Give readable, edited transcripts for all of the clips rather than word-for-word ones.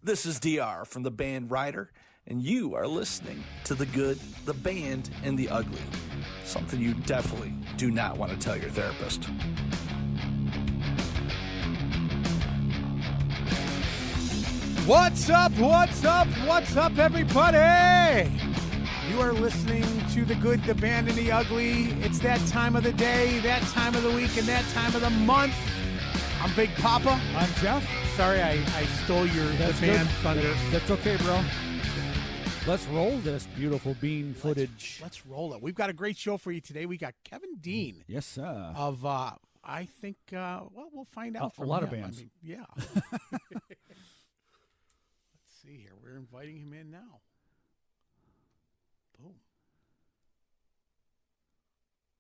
This is DR from the band Rider, and you are listening to The Good, the Band, and the Ugly. Something you definitely do not want to tell your therapist. What's up, everybody? You are listening to The Good, the Band, and the Ugly. It's that time of the day, that time of the week, and that time of the month. I'm Big Papa. I'm Jeff. Sorry, I stole your band thunder. That's okay, bro. Let's roll this beautiful bean footage. Let's roll it. We've got a great show for you today. We got Kevin Dean. Yes, sir. Of, I think, we'll find out from a lot him. of bands. I mean, yeah. Let's see here. We're inviting him in now. Boom.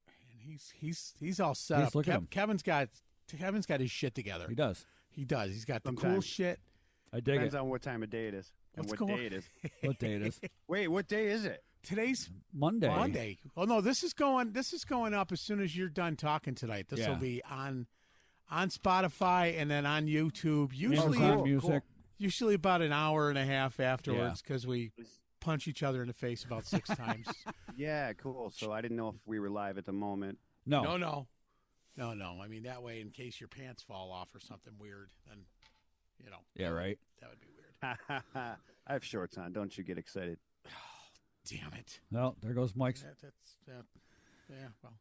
And he's all set up. Look at him. Kevin's got his shit together. He does. He does. He's got the cool Sometimes. shit. I dig Depends it. on what time of day it is and What's what going- day it is. What day it is? Wait, what day is it? Today's Monday. Monday. Well, no, this is going up as soon as you're done talking tonight. This will Yeah. be on Spotify and then on YouTube. Amazon cool, Music. Usually about an hour and a half afterwards because we punch each other in the face about 6 times. Yeah, cool. So I didn't know if we were live at the moment. No. No. I mean, that way, in case your pants fall off or something weird, then, Yeah, right. that would be weird. I have shorts on. Don't you get excited. Damn it. Well, there goes Mike's. Yeah, well.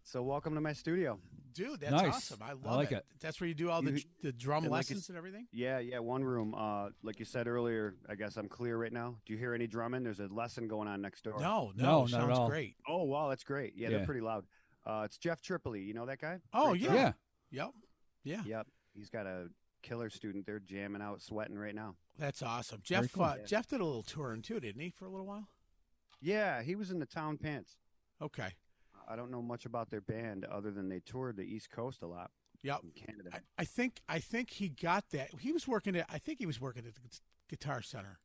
So welcome to my studio. Dude, that's Nice. awesome. I love I like it. it. That's where you do all the drum and like lessons and everything? Yeah, one room. Like you said earlier, I guess I'm clear right now. Do you hear any drumming? There's a lesson going on next door. No, No, not sounds at all. great. Oh, wow, that's great. Yeah, Yeah. they're pretty loud. It's Jeff Tripoli. You know that guy? Oh, Great yeah. drummer. Yeah. Yep. Yep. He's got a killer student there jamming out, sweating right now. That's awesome. Very Jeff cool. Jeff did a little touring too, didn't he, for a little while? Yeah, he was in the Town Pants. Okay. I don't know much about their band other than they toured the East Coast a lot Yep. in Canada. I think he got that. He was working at the Guitar Center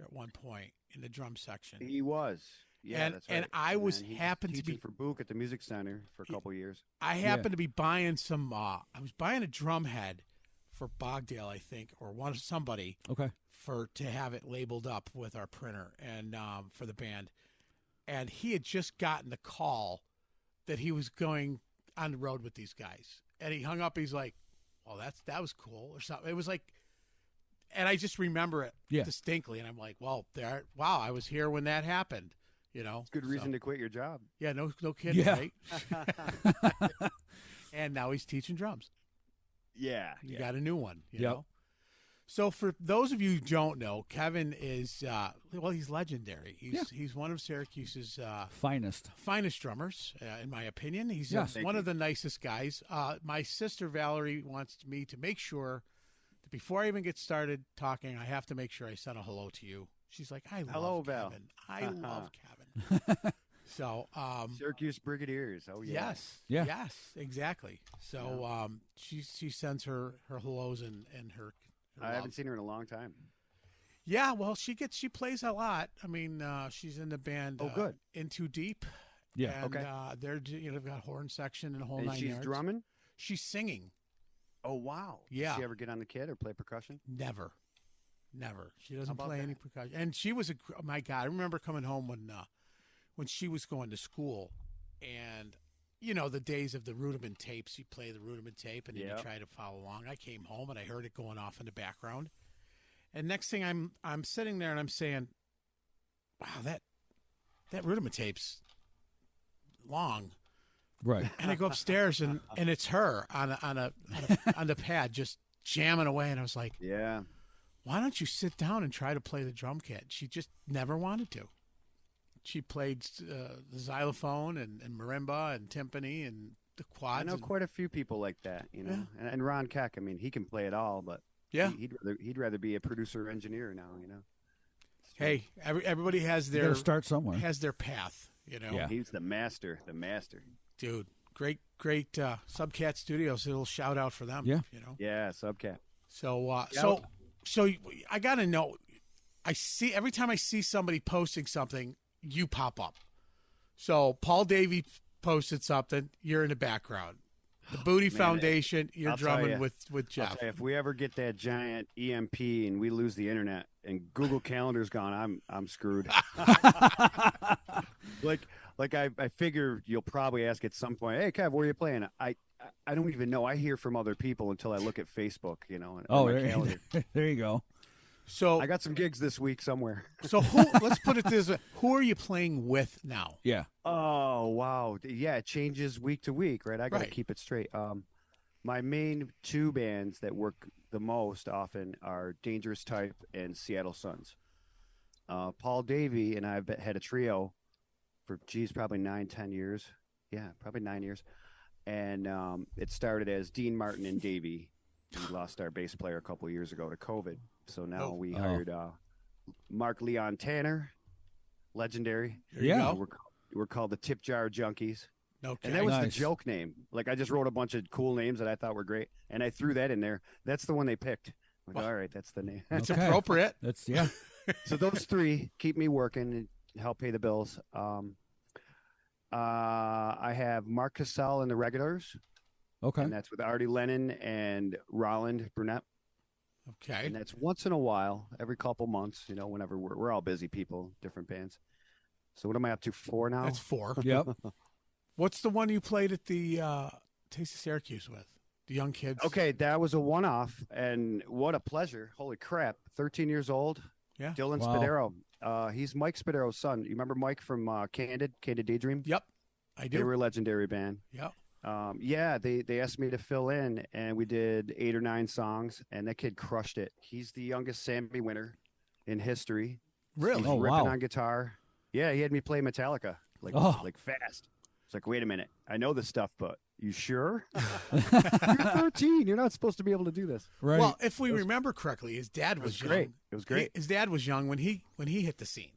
at one point in the drum section. He was. Yeah, And- that's right. and I was then he happened to teaching be- for Book at the Music Center for a couple years. I happened to be buying some. I was buying a drum head for Bogdale, I think, or somebody Okay. to have it labeled up with our printer and for the band. And he had just gotten the call that he was going on the road with these guys, and he hung up. He's like, "Well, that was cool," or something. It was like, and I just remember it distinctly, and I'm like, "Well, wow, I was here when that happened." It's good reason to quit your job. Yeah, no kidding, Yeah. right? And now he's teaching drums. Yeah. You got a new one, you Yep. know? So for those of you who don't know, Kevin is, he's legendary. He's one of Syracuse's Finest. finest drummers, in my opinion. He's Yes. one of the nicest guys. My sister Valerie wants me to make sure that before I even get started talking, I have to make sure I send a hello to you. She's like, I love Hello, Val. Kevin. I love Kevin. So, Syracuse Brigadiers. Oh, yeah. yes, exactly. So, she sends her hellos and her I love. haven't seen her in a long time. Yeah, well, she plays a lot. I mean, she's in the band. Oh, good. In Too Deep. Yeah. And, Okay. they're they've got horn section and a whole And 9 she's yards. drumming? She's singing. Oh, wow. Yeah. Does she ever get on the kit or play percussion? Never. She doesn't about play any that? percussion. And she was oh my God, I remember coming home when she was going to school, and the days of the rudiment tapes. You play the rudiment tape, and then you try to follow along. I came home and I heard it going off in the background, and next thing I'm sitting there and I'm saying, "Wow, that rudiment tape's long." Right. And I go upstairs and it's her on the pad just jamming away, and I was like, Yeah. why don't you sit down and try to play the drum kit? She just never wanted to. She played the xylophone and marimba and timpani and the quads. I know quite a few people like that, And Ron Keck, I mean, he can play it all, but he'd rather be a producer engineer now, Hey, everybody has You their gotta start somewhere. has their path, Yeah. He's the master. Dude, great Subcat Studios. A little shout out for them. Yeah. Yeah, Subcat. So Yep. so I gotta know. Every time I see somebody posting something, you pop up. So Paul Davey posted something. You're in the background. The Booty Man, Foundation. You're I'll tell drumming ya. with Jeff. I'll tell you, if we ever get that giant EMP and we lose the internet and Google Calendar's gone, I'm screwed. like I figure you'll probably ask at some point, hey Kev, where are you playing? I don't even know. I hear from other people until I look at Facebook, and my calendar. There you go. So I got some gigs this week somewhere. So let's put it this way: who are you playing with now? Yeah. Oh wow, yeah, it changes week to week, right? I got to keep it straight. My main two bands that work the most often are Dangerous Type and Seattle Suns. Paul Davey and I have had a trio for probably 9-10 years. Yeah, probably 9 years. And it started as Dean Martin and Davey. We lost our bass player a couple of years ago to COVID. So now we hired Mark Leon Tanner, legendary. Yeah. We're called the Tip Jar Junkies. Okay. And that was the joke name. Like, I just wrote a bunch of cool names that I thought were great, and I threw that in there. That's the one they picked. Like, all right, that's the name. It's appropriate. That's So those three keep me working and help pay the bills. I have Mark Cassell in the regulars. Okay. And that's with Artie Lennon and Roland Burnett. Okay. And that's once in a while, every couple months, whenever we're all busy people, different bands. So what am I up to, 4 now? That's 4. Yep. What's the one you played at the Taste of Syracuse with? The young kids? Okay, that was a one-off, and what a pleasure. Holy crap. 13 years old. Yeah. Dylan Spadero. He's Mike Spadero's son. You remember Mike from Candid Daydream? Yep, I do. They were a legendary band. Yep. They asked me to fill in, and we did 8 or 9 songs, and that kid crushed it. He's the youngest Sammy winner in history. Really? He's ripping on guitar. Yeah, he had me play Metallica, like fast. It's like, wait a minute, I know this stuff, but you sure? You're 13. You're not supposed to be able to do this. Right. Well, if we remember correctly, his dad was young. Great. It was great. His dad was young when he hit the scene.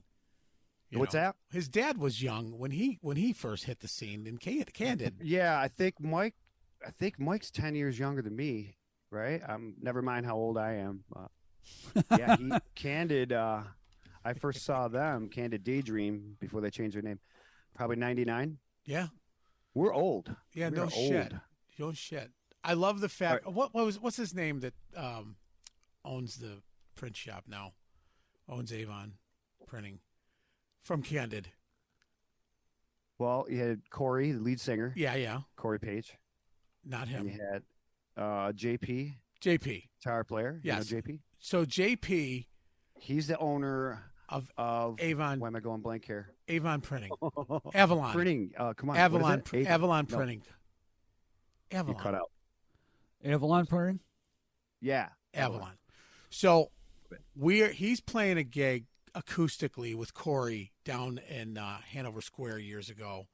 What's that? His dad was young when he first hit the scene in Candid. Yeah, I think Mike's 10 years younger than me, right? Never mind how old I am. Candid. I first saw them, Candid Daydream, before they changed their name, probably 99. Yeah, we're old. Yeah, no shit. No shit. I love the fact. Right. What's his name that owns the print shop now? Owns Avon Printing. From Candid. Well, you had Corey, the lead singer. Yeah. Corey Page. Not him. And you had JP. Guitar player. Yes. You know JP? So JP. He's the owner of Avon. Why am I going blank here? Avon Printing. Avalon. Printing. Come on. Avalon Printing. Avalon. You cut out. Avalon Printing? Yeah. Avalon. So he's playing a gig acoustically with Corey down in Hanover Square years ago.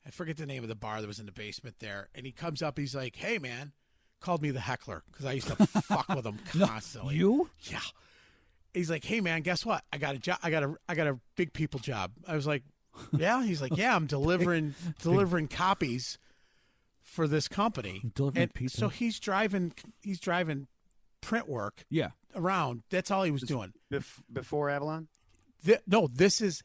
I forget the name of the bar that was in the basement there. And he comes up, he's like, hey, man. Called me the heckler because I used to fuck with him constantly. You? Yeah. He's like, hey, man, guess what? I got a job. I got a big people job. I was like, yeah. He's like, yeah, I'm delivering copies for this company. Delivering pizza. So he's driving print work. Yeah. Around. That's all he was doing. Before Avalon? No, this is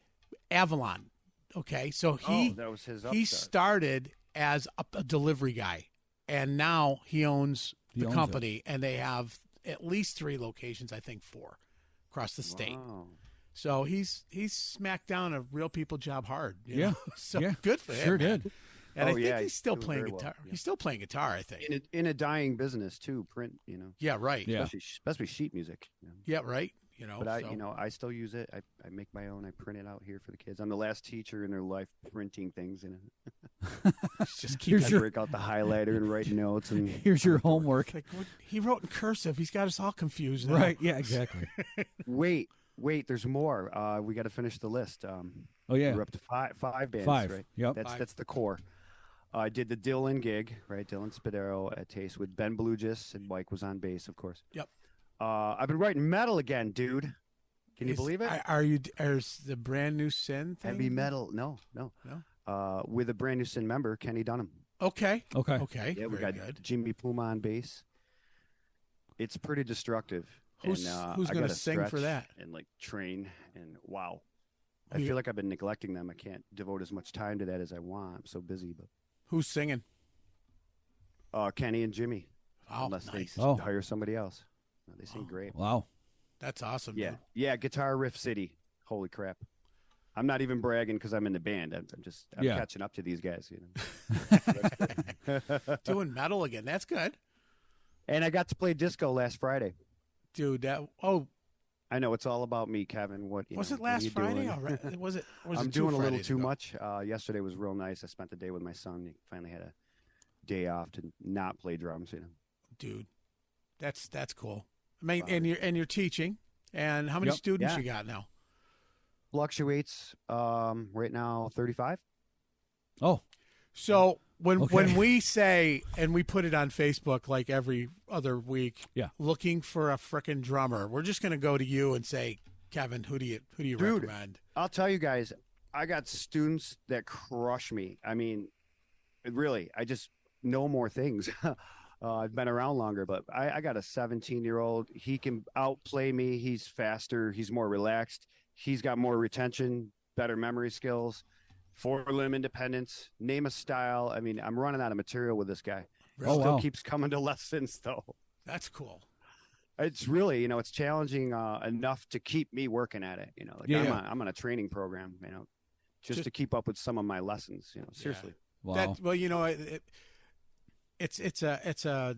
Avalon. Okay, so that was his upstart. He started as a delivery guy, and now he owns the company, and they have at least 3 locations, I think 4, across the state. Wow. So he's smacked down a real people job hard. You know? So yeah. Good for him. Sure did. And I think he's still playing guitar. Well. Yeah. He's still playing guitar, I think. In a dying business too, print. Yeah, right. Yeah. Especially sheet music. Yeah, right. But I still use it. I make my own. I print it out here for the kids. I'm the last teacher in their life printing things. Just break out the highlighter and write notes. And here's your homework. Like, he wrote in cursive. He's got us all confused now. Right. Yeah. Exactly. Wait. There's more. We got to finish the list. Yeah. We're up to five bands. 5. Right? Yep. That's the core. I did the Dylan gig, right? Dylan Spadero at Taste with Ben Blugis, and Mike was on bass, of course. Yep. I've been writing metal again, dude. Can you believe it? Is the brand new Sin thing? Heavy metal? No. With a brand new Sin member, Kenny Dunham. Okay. Yeah, we got Jimmy Puma on bass. It's pretty destructive. Who's going to sing for that? And train and wow. I feel like I've been neglecting them. I can't devote as much time to that as I want. I'm so busy. But who's singing? Kenny and Jimmy. Oh, unless nice. they hire somebody else. No, they sing great. Wow. That's awesome. Yeah, dude. yeah. Guitar Riff City. Holy crap! I'm not even bragging because I'm in the band. I'm catching up to these guys. Doing metal again. That's good. And I got to play disco last Friday. Dude, I know it's all about me, Kevin. Was it last Friday? Already? Was it? I'm doing a little too much. Yesterday was real nice. I spent the day with my son. He finally had a day off to not play drums. Dude, that's cool. I mean, and you're teaching. And how many students you got now? Fluctuates. Right now, 35. Oh, so when we say, and we put it on Facebook like every other week, looking for a frickin' drummer, we're just gonna go to you and say, Kevin, who do you recommend? I'll tell you guys, I got students that crush me. I mean, really, I just know more things. I've been around longer, but I got a 17-year-old. He can outplay me. He's faster. He's more relaxed. He's got more retention, better memory skills, four-limb independence, name a style. I mean, I'm running out of material with this guy. Still keeps coming to lessons, though. That's cool. It's really, it's challenging enough to keep me working at it. I'm on a training program, just to keep up with some of my lessons. Seriously. Wow. It's a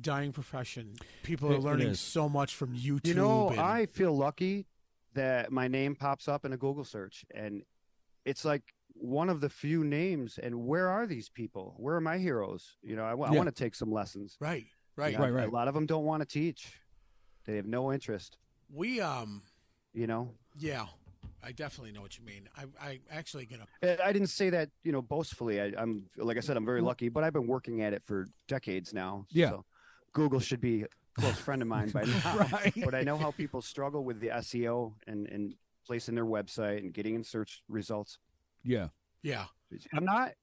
dying profession. People are learning so much from YouTube. I feel lucky that my name pops up in a Google search, and it's like one of the few names. And where are these people? Where are my heroes? I want to take some lessons. Right. A lot of them don't want to teach. They have no interest. Yeah, I definitely know what you mean. I actually I didn't say that, boastfully. I'm like I said, I'm very lucky, but I've been working at it for decades now. Yeah. So Google should be a close friend of mine by now. Right. But I know how people struggle with the SEO and placing their website and getting in search results. Yeah. Yeah.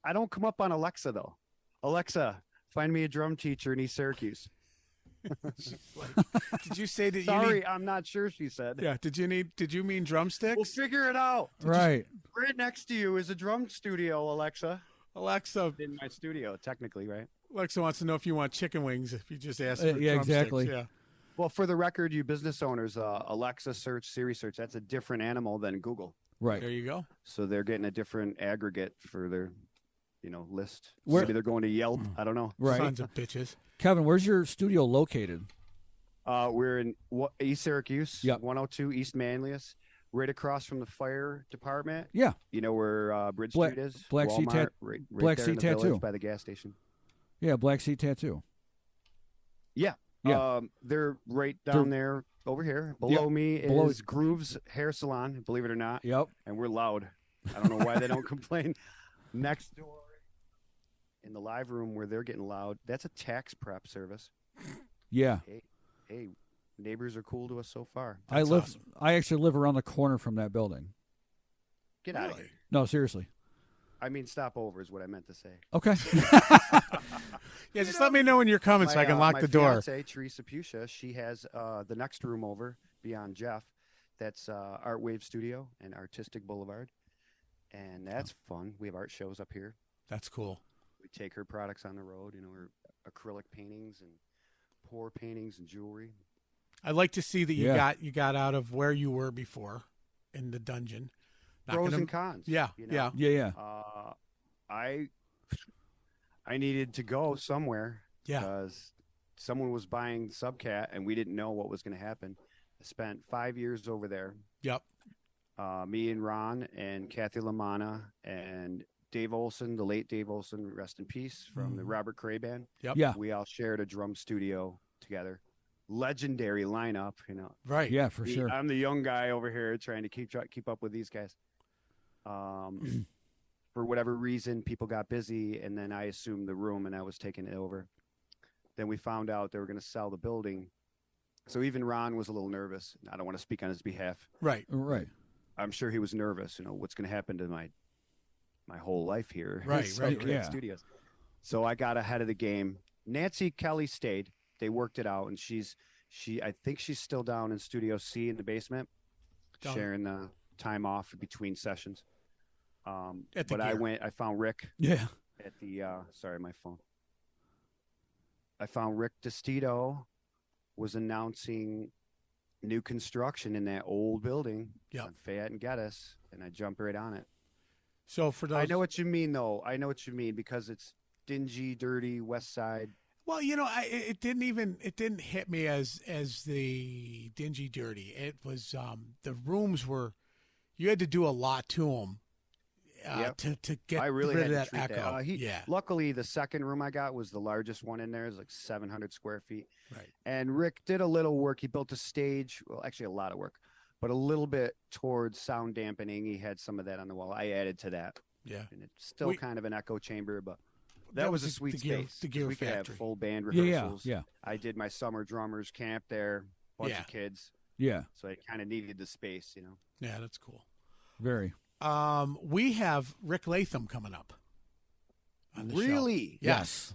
I don't come up on Alexa though. Alexa, find me a drum teacher in East Syracuse. Did you say that? Sorry, I'm not sure. She said. Yeah. Did you mean drumsticks? We'll figure it out. Right. Right next to you is a drum studio, Alexa. Alexa. In my studio, technically, right? Alexa wants to know if you want chicken wings. If you just ask for yeah, drumsticks. exactly. Yeah. Well, for the record, you business owners, Alexa search, Siri search, that's a different animal than Google. Right. There you go. So they're getting a different aggregate for their, list. Where- Maybe they're going to Yelp. I don't know. Right. Sons of bitches. Kevin, where's your studio located? We're in East Syracuse, Yep. 102 East Manlius, right across from the fire department. Yeah. You know where Bridge Black- Street is? Black Sea Walmart, right Black there Sea in the Tattoo. village by the gas station. Yeah, Black Sea Tattoo. Yeah. Yeah. They're right down there over here. Below me is Groove's Hair Salon, believe it or not. Yep. And we're loud. I don't know why they don't complain. Next door in the live room where they're getting loud, that's a tax prep service. Yeah. Hey, neighbors are cool to us so far. Awesome. I actually live around the corner from that building. Get out of here. No, seriously. I mean, stop over is what I meant to say. Okay. Yeah, just let me know when you're coming so I can lock the door. My fiance, Teresa Pusha, she has the next room over beyond Jeff. That's Art Wave Studio and Artistic Boulevard. And that's fun. We have art shows up here. That's cool. We take her products on the road, her acrylic paintings and pour paintings and jewelry. I'd like to see that you got out of where you were before in the dungeon. Pros and cons. Yeah, Yeah. I needed to go somewhere. Yeah. Because someone was buying Subcat and we didn't know what was going to happen. I spent 5 years over there. Yep. Me and Ron and Kathy LaManna and Dave Olson, the late Dave Olson, rest in peace, from the Robert Cray Band. Yep. Yeah. We all shared a drum studio together. Legendary lineup, Right. Yeah, for sure. I'm the young guy over here trying to keep up with these guys. For whatever reason, people got busy, and then I assumed the room, and I was taking it over. Then we found out they were going to sell the building. So even Ron was a little nervous. I don't want to speak on his behalf. Right. Right. I'm sure he was nervous. What's going to happen to my whole life here? Right, right, yeah. Studios. So I got ahead of the game. Nancy Kelly stayed. They worked it out, and I think she's still down in Studio C in the basement, sharing the time off between sessions. But I found Rick. Yeah. At the sorry, my phone. I found Rick DeStito was announcing new construction in that old building on Fayette and Geddes, and I jumped right on it. So for those, I know what you mean, though. I know what you mean because it's dingy, dirty West Side. Well, it didn't hit me as the dingy, dirty. It was the rooms were, you had to do a lot to them to get rid of that echo. Luckily, the second room I got was the largest one in there. It's like 700 square feet. Right. And Rick did a little work. He built a stage. Well, actually, a lot of work, but a little bit towards sound dampening. He had some of that on the wall. I added to that. Yeah. And it's still kind of an echo chamber, but that was a sweet space. The Gear we could Factory. have full band rehearsals. Yeah. I did my summer drummers camp there. Bunch of kids. Yeah. So I kind of needed the space, Yeah, that's cool. Very. We have Rick Latham coming up on the really? show. Yes.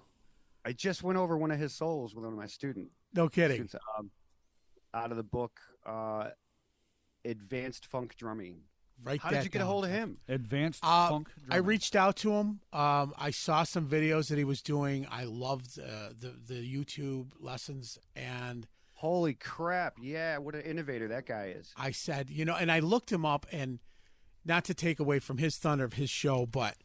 I just went over one of his solos with one of my students. No kidding. Out of the book, Advanced Funk Drumming. How did you get a hold of him? Advanced Funk Drumming. I reached out to him. I saw some videos that he was doing. I loved the YouTube lessons. And holy crap. Yeah, what an innovator that guy is. I said, and I looked him up, and not to take away from his thunder of his show, but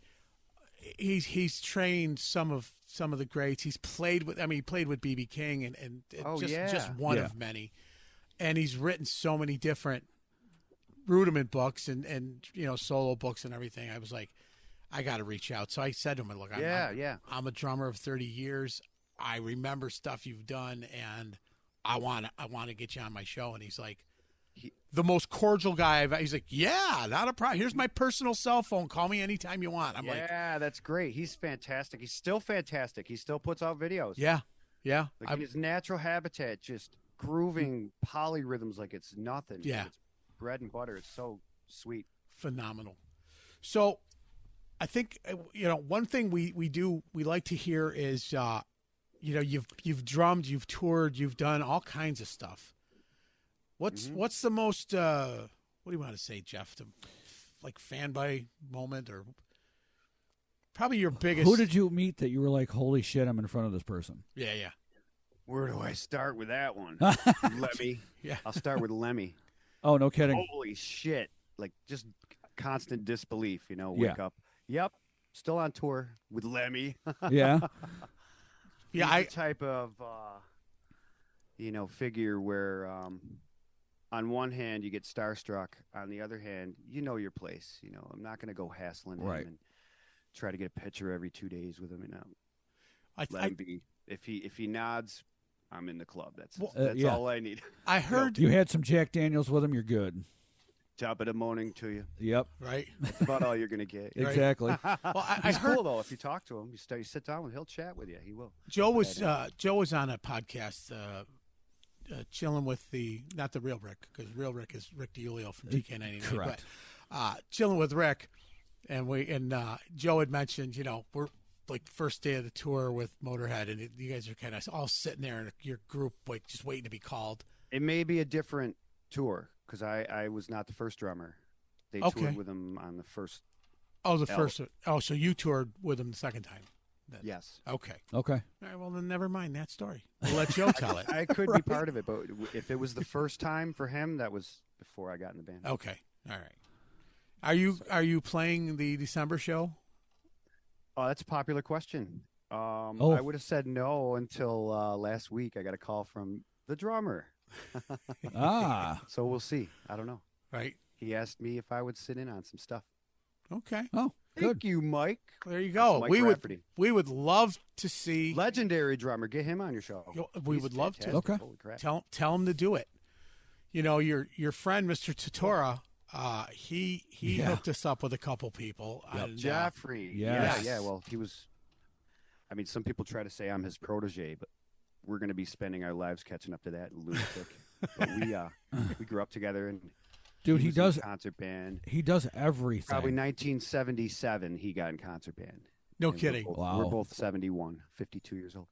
he's trained some of the greats. He played with BB King and just one of many. And he's written so many different rudiment books and solo books and everything. I was like, I got to reach out. So I said to him, look, I'm a drummer of 30 years. I remember stuff you've done, and I want to get you on my show. And he's like, the most cordial guy he's like, yeah, not a problem. Here's my personal cell phone. Call me anytime you want. I'm like, yeah, that's great. He's fantastic. He's still fantastic. He still puts out videos. Yeah. Like his natural habitat, just grooving polyrhythms like it's nothing. Yeah. It's bread and butter. It's so sweet. Phenomenal. So I think, one thing we like to hear is, you've drummed, you've toured, you've done all kinds of stuff. What's the most, what do you want to say, Jeff? Like fanboy moment, or probably your biggest. Who did you meet that you were like, holy shit, I'm in front of this person? Yeah. Where do I start with that one? Lemmy. Yeah. I'll start with Lemmy. Oh, no kidding. Holy shit. Like just constant disbelief, wake up. Yep. Still on tour with Lemmy. Yeah. Yeah. He's the type of, figure where, on one hand, you get starstruck. On the other hand, you know your place. I'm not going to go hassling him and try to get a picture every 2 days with him. Let him be. If he nods, I'm in the club. That's all I need. I heard you had some Jack Daniels with him. You're good. Top of the morning to you. Yep. Right. That's about all you're going to get. Exactly. Well, He's cool though. If you talk to him, you sit down with him, he'll chat with you. He will. Joe was on a podcast. Chilling with not the real Rick, because real Rick is Rick DiUlio from DK99. Correct. But chilling with Rick, and Joe had mentioned, we're like first day of the tour with Motorhead, and you guys are kind of all sitting there in your group, like just waiting to be called. It may be a different tour because I was not the first drummer. They toured with him on the first. Oh, first. Oh, so you toured with him the second time. Then. Yes. Okay. All right, well, then never mind that story. We'll let Joe tell it. I could be part of it, but if it was the first time for him, that was before I got in the band. Okay. All right. Are you playing the December show? Oh, that's a popular question. I would have said no until last week. I got a call from the drummer. So we'll see. I don't know. Right. He asked me if I would sit in on some stuff. Okay. Oh, thank you, Mike. There you go. We would love to see legendary drummer. Get him on your show. We would love to. Okay. Holy crap. Tell him to do it. Your friend Mr. Totora, he hooked us up with a couple people. And, Jeffrey. Yes. Yeah. Well, he was. I mean, some people try to say I'm his protege, but we're going to be spending our lives catching up to that lunatic. But we grew up together and. Dude, he does in concert band. He does everything. Probably 1977, he got in concert band. No kidding. Wow. We're both 71, 52 years old.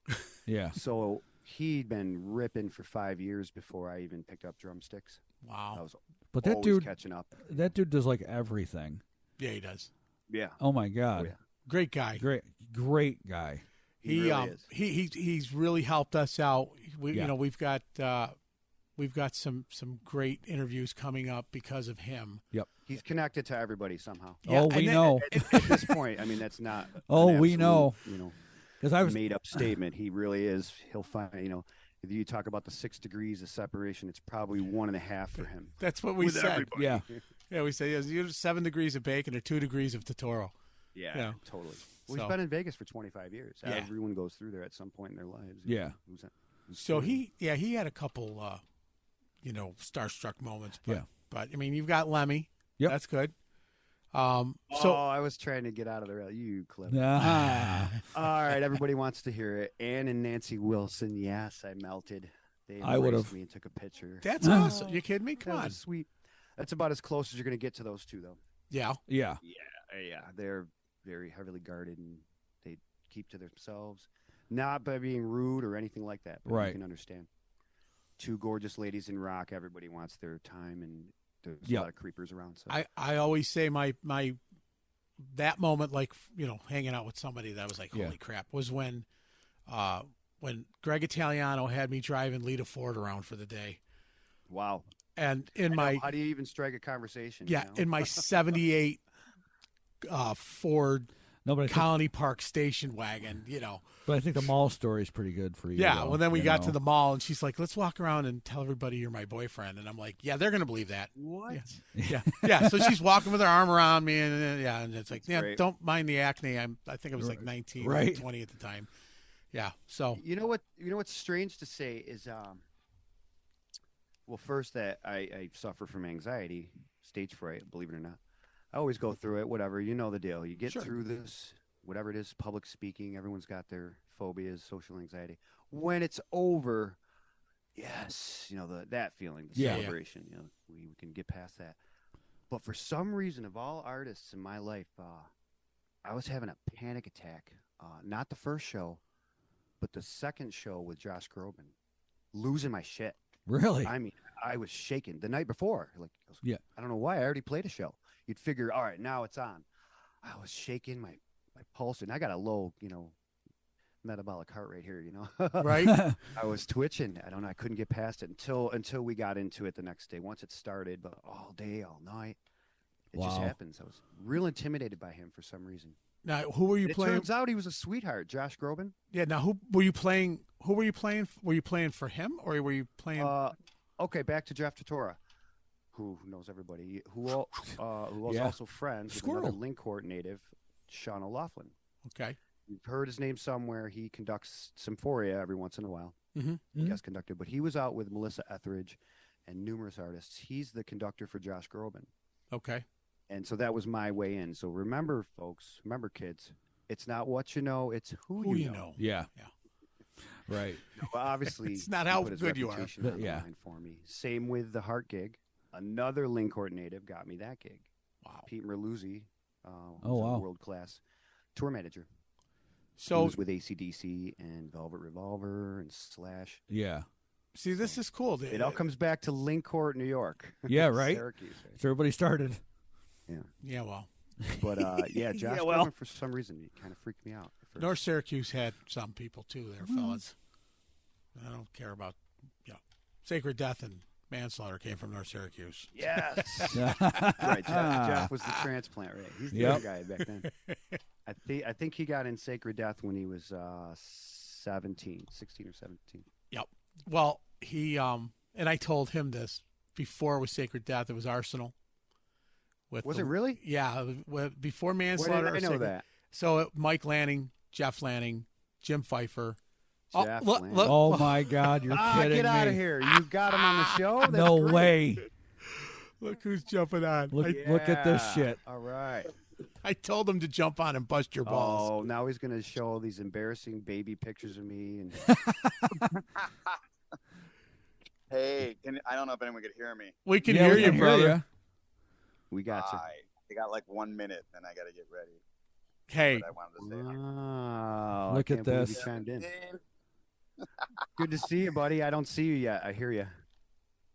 Yeah. So he'd been ripping for 5 years before I even picked up drumsticks. Wow. I was that dude catching up. That dude does like everything. Yeah, he does. Yeah. Oh my God. Oh, yeah. Great guy. Great guy. He's really helped us out. Yeah. We've got some great interviews coming up because of him. Yep. He's connected to everybody somehow. Yeah, we know. At this point, I mean, that's not. Oh, an we know. absolute, Because I was made up statement. He really is. He'll find. If you talk about the 6 degrees of separation, it's probably 1.5 for him. That's what we said. Everybody. Yeah. Yeah, we say you 7 degrees of bacon or 2 degrees of Totoro. Yeah, totally. Well, So- he's been in Vegas for 25 years. Yeah. Everyone goes through there at some point in their lives. Yeah. So he had a couple, starstruck moments. But, Yeah. But I mean, you've got Lemmy. Yep. That's good. I was trying to get out of the rail. You clever. Ah. All right, everybody wants to hear it. Ann and Nancy Wilson. Yes, I melted. They I would've. embraced me and took a picture. That's awesome. You kidding me? Come That on. was sweet. That's about as close as you're going to get to those two, though. Yeah. Yeah. Yeah, they're very heavily guarded and they keep to themselves, not by being rude or anything like that. But Right. You can understand. 2 gorgeous ladies in rock. Everybody wants their time, and there's a Yep. lot of creepers around. So I always say my that moment, like, hanging out with somebody that was like, Yeah. holy crap, was when Greg Italiano had me driving Lita Ford around for the day. wow. And How do you even strike a conversation? yeah, in my 78 Ford No, but I think, Colony Park station wagon, but I think the mall story is pretty good for you. Yeah, though, well, then we you got know. to the mall, and she's like, let's walk around and tell everybody you're my boyfriend. And I'm like, yeah, they're going to believe that. What? Yeah. Yeah. So she's walking with her arm around me, and it's like, That's yeah, great. don't mind the acne. I think I was like 19 or Right. 20 at the time. Yeah. So, You know what's strange to say is, well, first that I suffer from anxiety, stage fright, believe it or not. I always go through it, whatever, you know the deal. You get Sure. through this, whatever it is, public speaking, everyone's got their phobias, social anxiety. When it's over, yes, that feeling, the Yeah. celebration, we can get past that. But for some reason, of all artists in my life, I was having a panic attack, not the first show, but the second show with Josh Groban, losing my shit. Really? I mean, I was shaking the night before. Yeah. I don't know why. I already played a show. You'd figure, all right, now it's on. I was shaking my pulse, and I got a low, metabolic heart rate here, right. I was twitching. I don't know. I couldn't get past it until we got into it the next day. Once it started, but all day, all night, it just Wow. happens. I was real intimidated by him for some reason. Now, who were you It playing? turns out he was a sweetheart, Josh Groban. Yeah. Now, who were you playing? Who were you playing? Were you playing for him, or were you playing? Okay, back to Jeff Totora, who knows everybody, who was Yeah. also friends with Squirrel. another Linkcourt native, Sean O'Loughlin. Okay. You've heard his name somewhere. He conducts Symphoria every once in a while. Mm-hmm. Guest conductor, but he was out with Melissa Etheridge and numerous artists. He's the conductor for Josh Groban. Okay. And so that was my way in. So remember, folks, kids, it's not what you know, it's who you know. Yeah. Yeah. Right. Well, obviously, It's not he how put his good you are. reputation on the Yeah. line for me. Same with the Heart gig. Another Linkcourt native got me that gig. Wow. Pete Merluzzi, wow. world-class tour manager. He So, was with AC/DC and Velvet Revolver and Slash. Yeah. see, this is cool. It all comes back to Linkcourt, New York. Yeah, right. Syracuse, right? So everybody started. Yeah. Well, But Josh Yeah, well. Groban, for some reason, he kind of freaked me out at first. North Syracuse had some people too, there, fellas. I don't care about, Sacred Death and Manslaughter came from North Syracuse. Yes. Yeah. Right. Jeff was the transplant, right? He's the Yep. other guy back then. I think he got in Sacred Death when he was 16 or 17. Yep. Well, he and I told him this before it was Sacred Death. It was Arsenal. Was it really? Yeah. Before Why Manslaughter. did I or know Sacred- that? So Mike Lanning, Jeff Lanning, Jim Pfeiffer. Jeff look, Lanning. look, Oh my God! You're kidding get out me. of here. You got him on the show? That's No great. way. look who's jumping on. Look at this Yeah. shit. All right. I told him to jump on and bust your balls. Oh, now he's going to show all these embarrassing baby pictures of me. And Hey, I don't know if anyone could hear me. We can Yeah, hear we you, can brother. ya. we got you. I got like 1 minute, then I got to get ready. Hey, But I wanted to say. Wow. Look I at can't believe this. You chimed in. Good to see you, buddy. I don't see you yet. I hear you.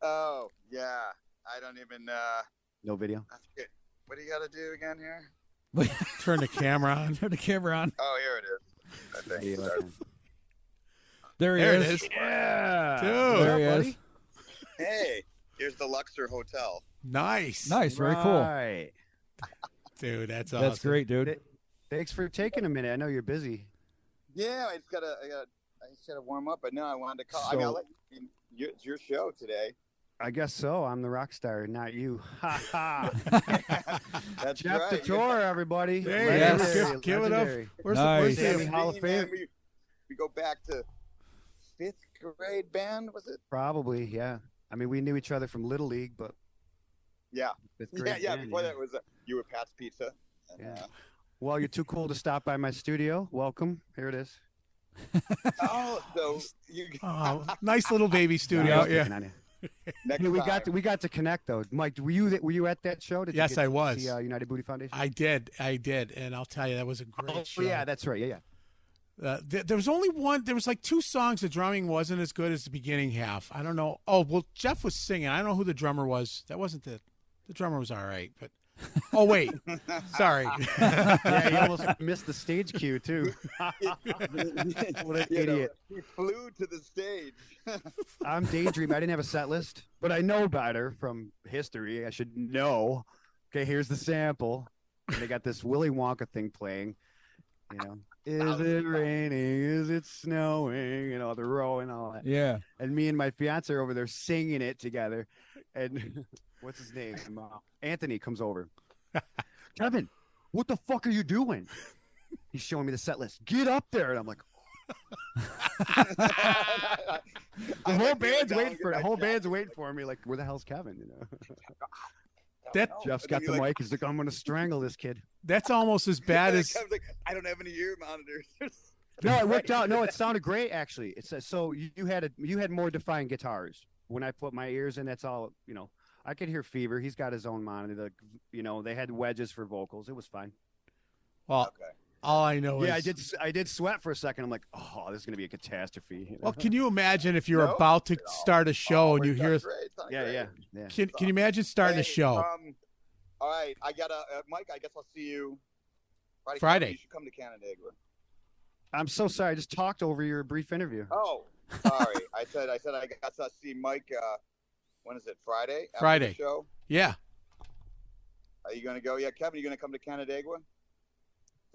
Oh, yeah. I don't even. No video. I forget. What do you got to do again here? turn the camera on. Turn the camera on. Oh, here it is. I think. Yeah, So- There he There it is. is. Yeah. Dude. There he is. buddy? Hey, here's the Luxor Hotel. Nice. Nice. Very cool. Right. Dude, that's awesome. That's great, dude. Thanks for taking a minute. I know you're busy. Yeah, I just gotta warm up, but no, I wanted to call. I mean, So- it's your show today. I guess so. I'm the rock star, not you. Ha ha. That's Jeff right. Couture, everybody. There he is. Legendary, Give it up. legendary. Where's Nice. the Sammy Hall of Fame. We go back to 5th grade band, was it? Probably, yeah. I mean, we knew each other from Little League, but Yeah. fifth Yeah, grade yeah. band, Before that was you were Pat's Pizza. And, Yeah. Well, you're too cool to stop by my studio. Welcome. Here it is. oh, so you Oh, nice little baby studio. No, Yeah. next Hey, we time. got to connect though. Mike, were you at that show? Did you Yes, get I to was. See, United Booty Foundation. I did, and I'll tell you that was a great show. yeah, that's right. Yeah, yeah. There was only one. There was like two songs. The drumming wasn't as good as the beginning half. I don't know. Oh well, Jeff was singing. I don't know who the drummer was. That wasn't the drummer was all right, but oh wait, sorry. Yeah, you almost missed the stage cue too. What an You know, idiot! he flew to the stage. I'm daydreaming. I didn't have a set list, but I know better from history. I should know. Okay, here's the sample. And they got this Willy Wonka thing playing. You know, is it raining? Is it snowing? You know, the row and all that. Yeah. And me and my fiance are over there singing it together. And what's his name? Anthony comes over. Kevin, what the fuck are you doing? He's showing me the set list. Get up there. And I'm like, the whole band's waiting for me. Like, where the hell's Kevin? You know, That- Jeff's got the mic. He's like, I'm gonna strangle this kid. That's almost as bad as. I was like, I don't have any ear monitors. No, it worked out. No, it sounded great actually. It's so you had more defined guitars. When I put my ears in, that's all. You know, I could hear Fever. He's got his own monitor. You know, they had wedges for vocals. It was fine. Well, Okay. all I know Yeah, is. I did sweat for a second. I'm like, oh, this is gonna be a catastrophe. You know? Well, can you imagine if you're No? about to start a show and you hear? Yeah. Can you imagine starting a show? All right, I got Mike. I guess I'll see you Friday. You should come to Canandaigua. I'm so sorry. I just talked over your brief interview. Oh, sorry. I said I got to see Mike. When is it? Friday. After Friday. The show. Yeah. Are you gonna go? Yeah, Kevin. You gonna come to Canandaigua?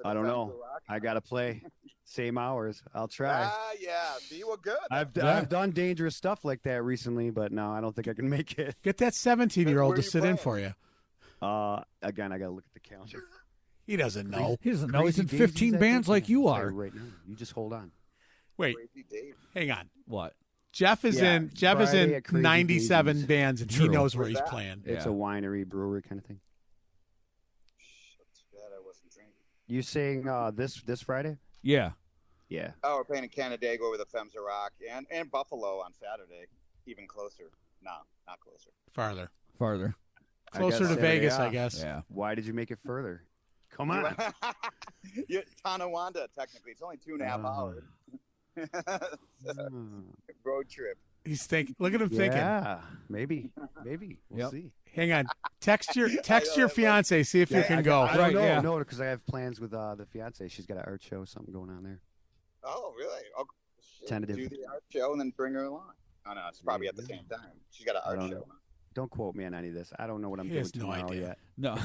I don't know. I gotta play same hours. I'll try. Yeah. See, well, good. I've done dangerous stuff like that recently, but no, I don't think I can make it. Get that 17-year-old Where to you sit in playing? for you. Again, I gotta look at the calendar. He doesn't know. He doesn't know. He's in Crazy 15 Daisies, I bands think. like you I'll tell are. right now. You just hold on. Wait, Crazy Dave. hang on. What? Jeff is Yeah, in Friday at Crazy 97 Daisies. bands and he True. knows where Where's he's that? playing. It's Yeah. a winery brewery kind of thing. Too bad I wasn't drinking. You saying this Friday? Yeah. Yeah. Oh, we're playing in Canandaigua with the Femmes of Rock and Buffalo on Saturday. Even closer. No, not closer. Farther. Farther. I Closer guess to Saturday Vegas, I off. guess. Yeah. Why did you make it further? Come on. Yeah, Tonawanda, technically. It's only 2.5 hours. Road trip. He's thinking. Look at him thinking. Yeah, maybe. We'll Yep. see. Hang on. Text your like- fiance. See if you Yeah, can I go. don't Right, know, yeah. no, because I have plans with the fiance. She's got an art show, something going on there. Oh, really? Oh, shit. Tentative. Do the art show and then bring her along. Oh, no, it's probably at the same time. She's got an I art don't show. know. Don't quote me on any of this. I don't know what I'm He doing has no tomorrow idea. yet. No.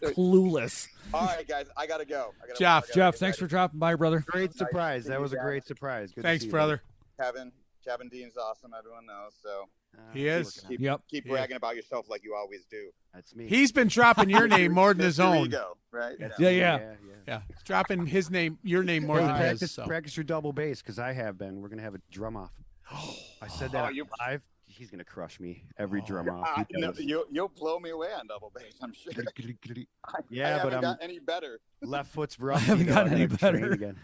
Clueless. All right, guys, I got to go. Jeff, Jeff, thanks for dropping by, brother. Great surprise. That was a great surprise. Good to Thanks, see you, brother. Kevin Dean's awesome. Everyone knows. So buddy. He is. Working on it. Yep. keep Yeah. bragging about yourself like you always do. That's me. He's been dropping your name more than his Mr. own. Ego, right? That's Yeah, me, yeah. Yeah, he's dropping his name, your name more Hey, than practice, his. So. practice your double bass because I have been. We're gonna have a drum off. I said that Oh, you- live. He's gonna crush me every Oh. drum off. He No, does. you'll blow me away on double bass, I'm sure. Yeah, I but haven't I'm got any better. left foot's rough. haven't you know, gotten I any gotta train better. again.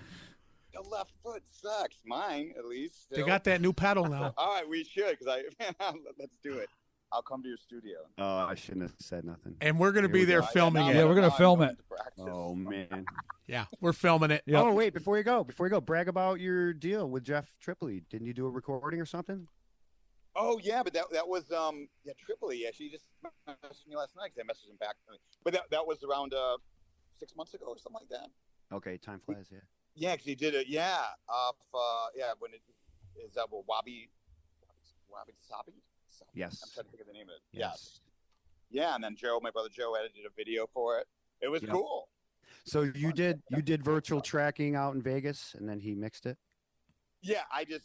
The left foot sucks. Mine, at least. They still. got that new pedal now. All right, we should, because let's do it. I'll come to your studio. Oh, I shouldn't have said nothing. And we're going to Here be we there go. filming Yeah, it. we're gonna Now I'm film going it. to practice. Oh man. Yeah, we're filming it. Yep. Oh wait, before you go, brag about your deal with Jeff Tripoli. Didn't you do a recording or something? Oh yeah, but that was Tripoli. Yeah, she just messaged me last night because I messaged him back. But that was around 6 months ago or something like that. Okay, time flies. Yeah. Yeah, because he did it. Yeah, off. When it is that Wabi Sabi? Yes. I'm trying to think of the name of it. Yes. Yeah, and then my brother Joe, edited a video for it. It was cool. So you did virtual tracking out in Vegas, and then he mixed it. Yeah, I did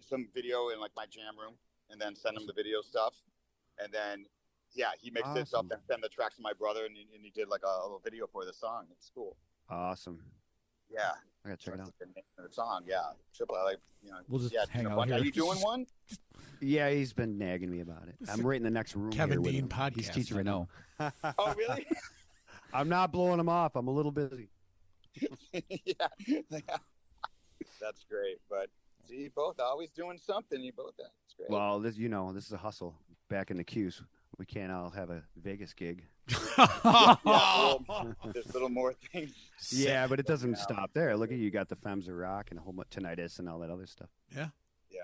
some video in like my jam room, and then sent him the video stuff, and then he mixed it up and sent the tracks to my brother, and he did like a little video for the song. It's cool. Awesome. Yeah, I gotta check it out. The song, triple. We'll just hang out one. here. Are you doing one? Yeah, he's been nagging me about it. I'm right in the next room. Kevin here Dean with him. podcast. He's teaching I right know. now. Oh, really? I'm not blowing him off. I'm a little busy. Yeah. That's great. But see, you both always doing something. You both that. It's great. Well, this is a hustle. Back in the queues, we can't all have a Vegas gig. There's little more things. Yeah, but it doesn't stop there. Look at you got the Femmes of Rock and a whole much tinnitus and all that other stuff. Yeah. Yeah.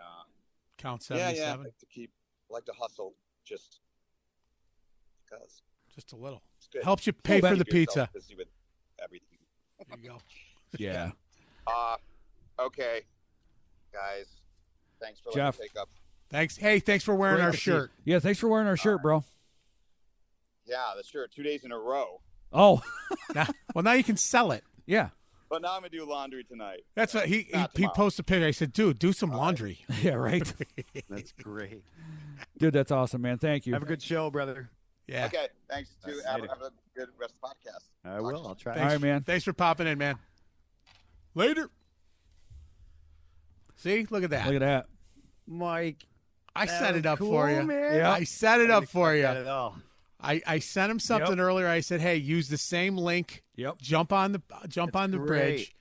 Count 77. Yeah. I like to hustle just because. Just a little. It's good. Helps you pay for the Keep yourself pizza. busy with everything. There you go. Yeah. Okay, guys. Thanks for Jeff. letting me take up. Thanks. Hey, thanks for wearing Great our to see shirt. Yeah, thanks for wearing our shirt, bro. Yeah, the shirt 2 days in a row. Oh, Now you can sell it. yeah. But now I'm gonna do laundry tonight. That's what he Not tomorrow. posted a picture. I said, dude, do some laundry. Yeah, right. That's great. Dude, that's awesome, man. Thank you. Have a good show, brother. Yeah. Okay, thanks. Have Later. a good rest of the podcast. I will. I'll try. All right, man. Thanks for popping in, man. Later. See, look at that. Look at that. Mike. I that set it was up cool, for you. man. Yeah. I set it up for you. Not at all. I sent him something earlier. I said, hey, use the same link. Yep. Jump on the That's bridge great.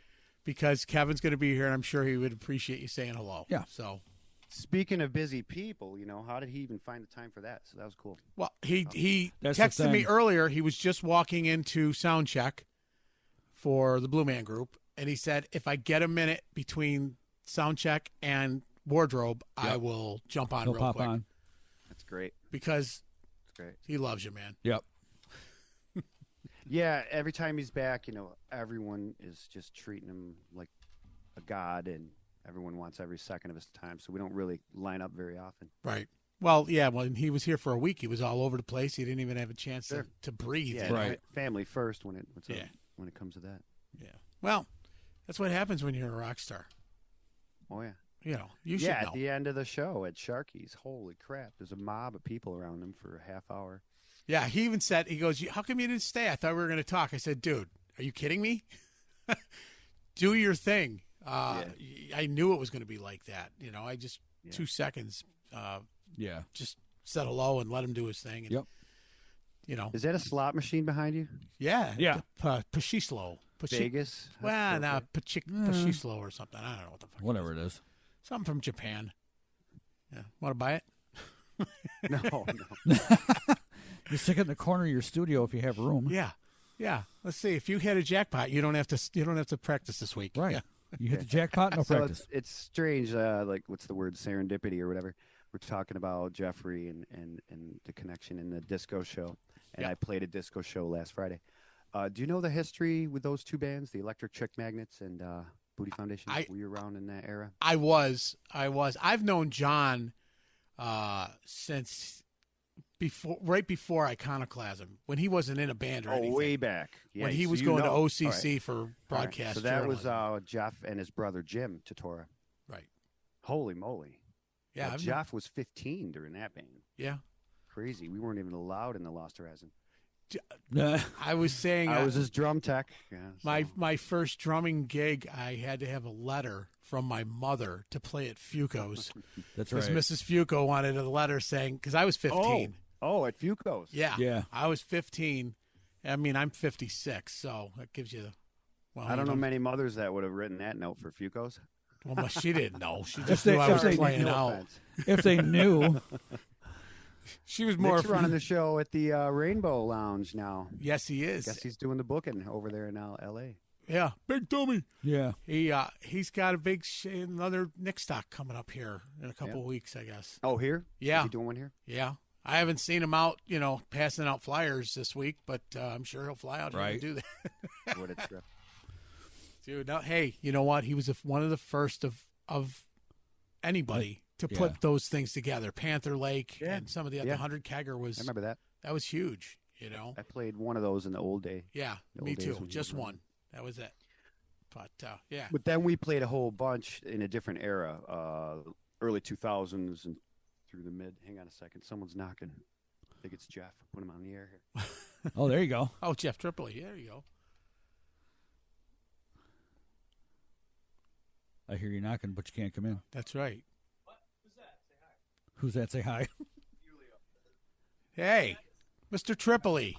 because Kevin's going to be here, and I'm sure he would appreciate you saying hello. Yeah. So, Speaking of busy people, how did he even find the time for that? So that was cool. well, he That's the texted me thing. earlier. He was just walking into sound check for the Blue Man Group, and he said, if I get a minute between sound check and wardrobe, I will jump on He'll real pop quick on. That's great. because That's great. he loves you, man. Yep. Yeah, every time he's back, everyone is just treating him like a god, and everyone wants every second of his time. So we don't really line up very often. Right. Well, yeah, when he was here for a week, he was all over the place. He didn't even have a chance Sure. to breathe. Yeah, you know? Right. Family first when it Yeah. when it comes to that. Yeah. Well, that's what happens when you're a rock star. Oh yeah. You should Yeah, know. at the end of the show at Sharky's, holy crap! There's a mob of people around him for a half hour. Yeah, he even said, he goes, how come you didn't stay? I thought we were going to talk. I said, dude, are you kidding me? Do your thing. I knew it was going to be like that. I just 2 seconds Yeah. just said hello and let him do his thing. And, Yep. Is that a slot machine behind you? Yeah. Yeah. Pachislo. Vegas? Well, no, That's Pachislo or something. I don't know what the fuck. Whatever it is. Something from Japan. Yeah. Want to buy it? No. Just stick it in the corner of your studio if you have room. Yeah. Yeah. Let's see. If you hit a jackpot, you don't have to practice this week. Right. Yeah. You hit the jackpot, no So practice. it's strange, like what's the word, serendipity or whatever. We're talking about Jeffrey and the connection in the disco show, and I played a disco show last Friday. Do you know the history with those two bands, the Electric Chick Magnets and Booty Foundation? Were you around in that era? I was. I've known John since right before Iconoclasm, when he wasn't in a band or anything. Way back. Yeah, when he was so going to All OCC right. for broadcast So that was journalism. Jeff and his brother Jim Totora. Right. Holy moly. Yeah. Well, Jeff was 15 during that band. Yeah. Crazy. We weren't even allowed in the Lost Horizon. I was saying I was his drum tech. Yeah, so. my first drumming gig, I had to have a letter from my mother to play at Fuco's. That's right. Because Mrs. Fuco wanted a letter saying, because I was 15. Oh, at Fuco's. Yeah. Yeah. I was 15. I mean, I'm 56, so that gives you. Well, I don't know many mothers that would have written that note for Fuco's. Well, she didn't know. She If just they- knew I if was they- playing No out. offense. If they knew. She was more. Nick's running the show at the Rainbow Lounge now. Yes, he I is. guess he's doing the booking over there in L.A. Yeah, big dummy. Yeah. He's got a big another Nick stock coming up here in a couple of weeks, I guess. Oh, here? Yeah. Is he doing one here? Yeah, I haven't seen him out, passing out flyers this week, but I'm sure he'll fly out here Right. and do that. What it's Dude, no, hey, you know what? He was one of the first of anybody to put those things together. Panther Lake and some of the other 100 kegger was. I remember that. That was huge. You know, I played one of those in the old day. Yeah, me too. Just one. That was it. But yeah. But then we played a whole bunch in a different era, early 2000s and through the mid. Hang on a second, someone's knocking. I think it's Jeff. Put him on the air here. Oh, there you go. Oh, Jeff Tripoli. There you go. I hear you knocking, but you can't come in. That's right. What? Who's that? Say hi. Who's that? Say hi. Hey, Mr. Tripoli.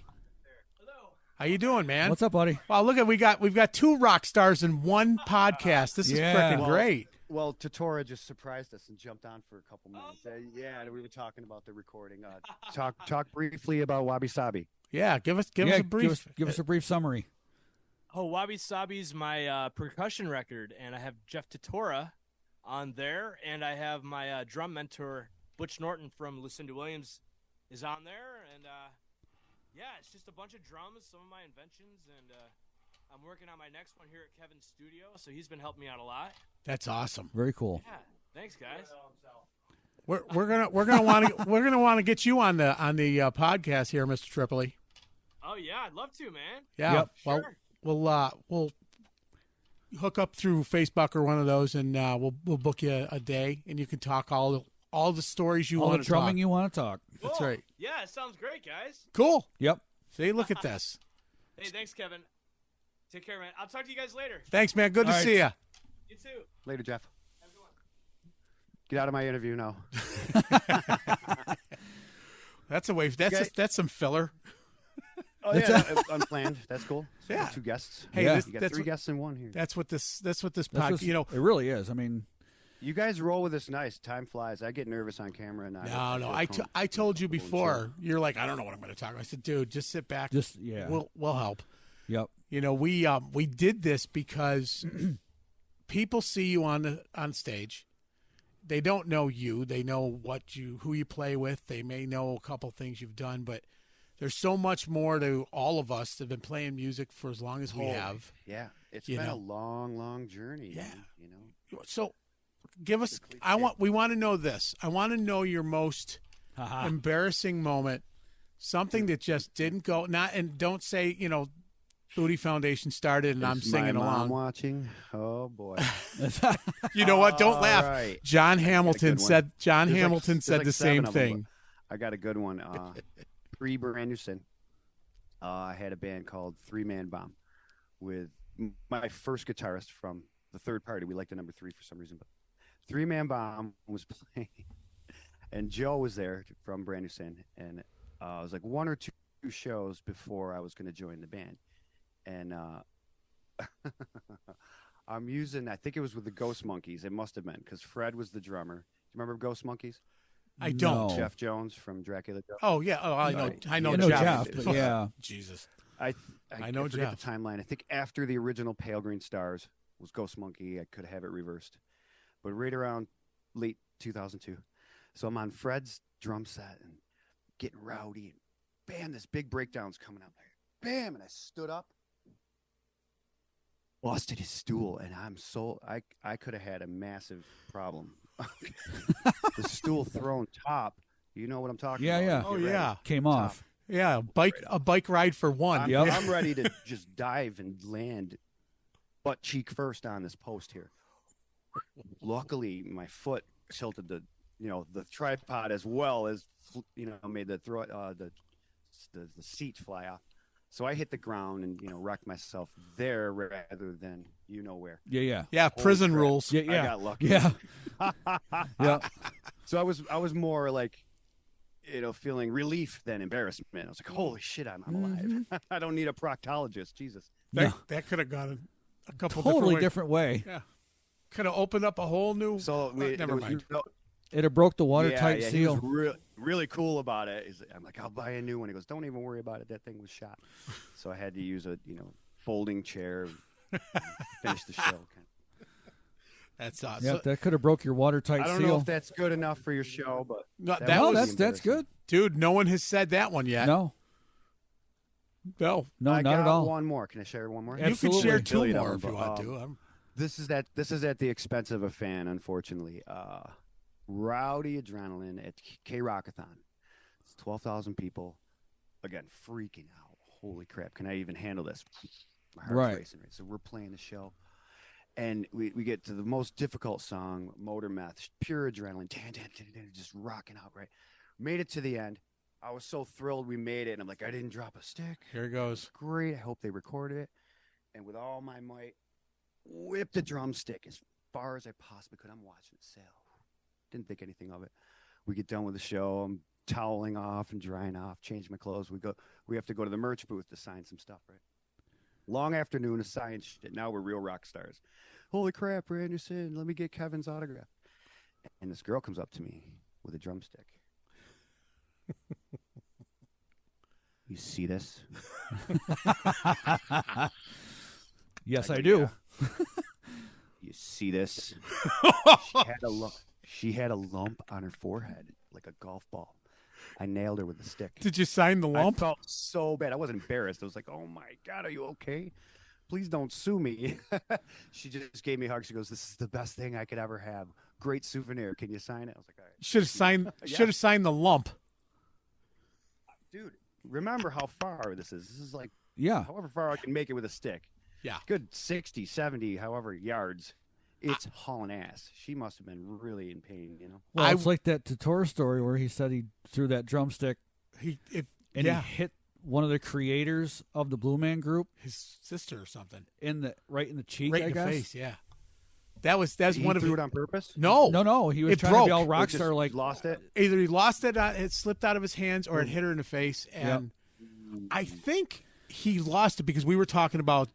Hello. How you doing, man? What's up, buddy? Wow, look at we've got 2 rock stars in one podcast. This is freaking great. Well, Totora just surprised us and jumped on for a couple minutes. Yeah, we were talking about the recording. Talk briefly about Wabi Sabi. Yeah, give us a brief. Give us a brief summary. Oh, Wabi Sabi's my percussion record, and I have Jeff Totora on there, and I have my drum mentor, Butch Norton from Lucinda Williams, is on there, and yeah, it's just a bunch of drums, some of my inventions, and I'm working on my next one here at Kevin's studio, so he's been helping me out a lot. That's awesome. Very cool. Yeah, thanks, guys. We're gonna want to get you on the podcast here, Mr. Tripoli. Oh yeah, I'd love to, man. Yeah. Yep. Well, we'll hook up through Facebook or one of those, and we'll book you a day, and you can talk all the stories you All want the to drumming talk. you want to talk. That's Cool. right. Yeah, it sounds great, guys. Cool. Yep. See, look at this. Hey, thanks, Kevin. Take care, man. I'll talk to you guys later. Thanks, man. Good to All right. see you. You too. Later, Jeff. Have a good one. Get out of my interview now. That's a wave. That's some filler. Oh yeah, unplanned. That's cool. So Yeah. 2 guests. Hey, Yeah. this, You got that's 3 what, guests in one here. that's what this podcast. That's You know, it really is. I mean, You guys roll with us nice. Time flies. I get nervous on camera. And no. I told you before. You're like, I don't know what I'm going to talk about. I said, dude, just sit back. We'll help. Yep. You know, we did this because people see you on stage. They don't know you. They know who you play with. They may know a couple things you've done, but there's so much more to all of us that have been playing music for as long as we have. Yeah, it's You been know. a long, long journey. Yeah. man, you know. So, give us. We want to know this. I want to know your most embarrassing moment. Something that just didn't go. And don't say Booty Foundation started and I'm singing my mom along. watching. Oh boy. You know what? Don't laugh. Right. John Hamilton said. John There's Hamilton there's said the 7 same of them, thing. but I got a good one. Pre-Brand New Sin. I had a band called 3-Man Bomb with my first guitarist from the third party. We liked the number 3 for some reason, but 3-Man Bomb was playing, and Joe was there from Brand New Sin, and it was like 1 or 2 shows before I was going to join the band, and I'm using. I think it was with the Ghost Monkeys. It must have been because Fred was the drummer. Do you remember Ghost Monkeys? I don't. No. Jeff Jones from Dracula Joe. Oh yeah. Oh, I know. Right. I know I know Jeff. Jeff, but yeah. Jesus. I know forget Jeff. the timeline. I think after the original Pale Green Stars was Ghost Monkey. I could have it reversed, but right around late 2002. So I'm on Fred's drum set and getting rowdy, and bam, this big breakdown's coming up. Bam, and I stood up, busted his stool, and I could have had a massive problem. The stool thrown top. You know what I'm talking Yeah, about. yeah. Get Oh ready. yeah. Came off. Yeah. A bike ride for one. I'm ready to just dive and land butt cheek first on this post here. Luckily, my foot tilted the tripod as well as made the seat fly off. So I hit the ground and wrecked myself there rather than where. Yeah. Yeah. Prison crap. rules. Yeah. I Yeah. got lucky. Yeah. Yeah. So I was more like feeling relief than embarrassment. I was like, holy shit, I'm alive. I don't need a proctologist. Jesus. That could have gone a couple Totally different ways. different way. Yeah. Could have opened up a whole new. So never mind. It had broke the watertight He seal. was really cool about it. I'm like, I'll buy a new one. He goes, don't even worry about it. That thing was shot. So I had to use a folding chair, finish the show. That's awesome. Yeah, that could have broke your watertight I don't seal. know if that's good enough for your show, but No, that that No, was that's good. dude. No one has said that one yet. No. No, not got at all. one more. Can I share one more? Absolutely. You can share two Billion of more them, if you but, want to. This is at the expense of a fan, unfortunately. Rowdy Adrenaline at K Rockathon. It's 12,000 people. Again, freaking out. Holy crap! Can I even handle this? My heart's racing. Right. So we're playing the show, and we get to the most difficult song, Motor Meth, pure adrenaline, just rocking out. Right. Made it to the end. I was so thrilled we made it, and I'm like, I didn't drop a stick. Here it goes. Great. I hope they recorded it. And with all my might, whipped the drumstick as far as I possibly could. I'm watching it sail. Didn't think anything of it. We get done with the show. I'm toweling off and drying off, change my clothes. We have to go to the merch booth to sign some stuff, right? Long afternoon of science shit. Now we're real rock stars. Holy crap, Anderson, let me get Kevin's autograph. And this girl comes up to me with a drumstick. You see this? Yes, I do. You see this? She had a lump on her forehead like a golf ball. I nailed her with a stick. Did you sign the lump? I felt so bad. I wasn't embarrassed. I was like, oh my God, are you okay? Please don't sue me. She just gave me a hug. She goes, this is the best thing I could ever have. Great souvenir. Can you sign it? I was like, all right. Should have signed the lump. Dude, remember how far this is. This is like, Yeah. however far I can make it with a stick. Yeah. Good 60, 70, however yards. It's hauling ass. She must have been really in pain, you know? Well, it's like that Totoro story where he said he threw that drumstick He hit one of the creators of the Blue Man Group his sister or something. right in the cheek, Right I in the guess. face, yeah. That's He one of threw his, it on purpose? No, he was It trying to be broke. all rock Or just star like lost it? either he lost it, it slipped out of his hands, or it hit her in the face. And I think he lost it because we were talking about,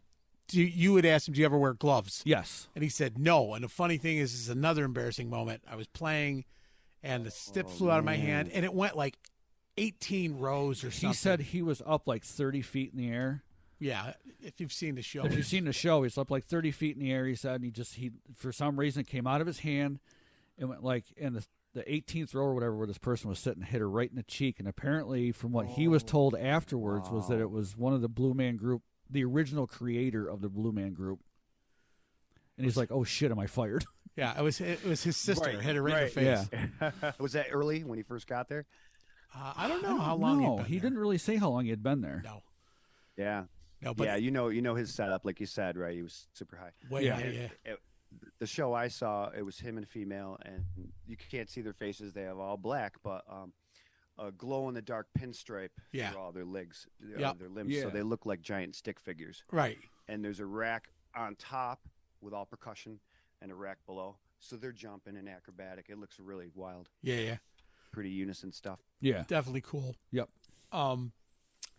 you had asked him, do you ever wear gloves? Yes. And he said no. And the funny thing is another embarrassing moment. I was playing, and the stick flew out of my hand, and it went like 18 rows or something. He said he was up like 30 feet in the air. Yeah, if you've seen the show. If you've seen the show, he's up like 30 feet in the air, he said, and he for some reason came out of his hand and went like in the 18th row or whatever where this person was sitting, hit her right in the cheek. And apparently from what he was told afterwards was that it was one of the Blue Man Group, the original creator of the Blue Man Group. And he's like, oh shit, am I fired? Yeah, it was his sister. Right, Hit her right in the face. Yeah. Was that early when he first got there? I don't know how long he'd been he there. didn't really say how long he had been there. No. Yeah. No, but Yeah, you know his setup, like you said, right? He was super high. yeah. The show I saw, it was him and a female, and you can't see their faces. They have all black, but a glow-in-the-dark pinstripe Yeah. through all their legs, Yeah. their limbs, Yeah. so they look like giant stick figures. Right. And there's a rack on top with all percussion and a rack below. So they're jumping and acrobatic. It looks really wild. Yeah. Pretty unison stuff. Yeah. Definitely cool. Yep.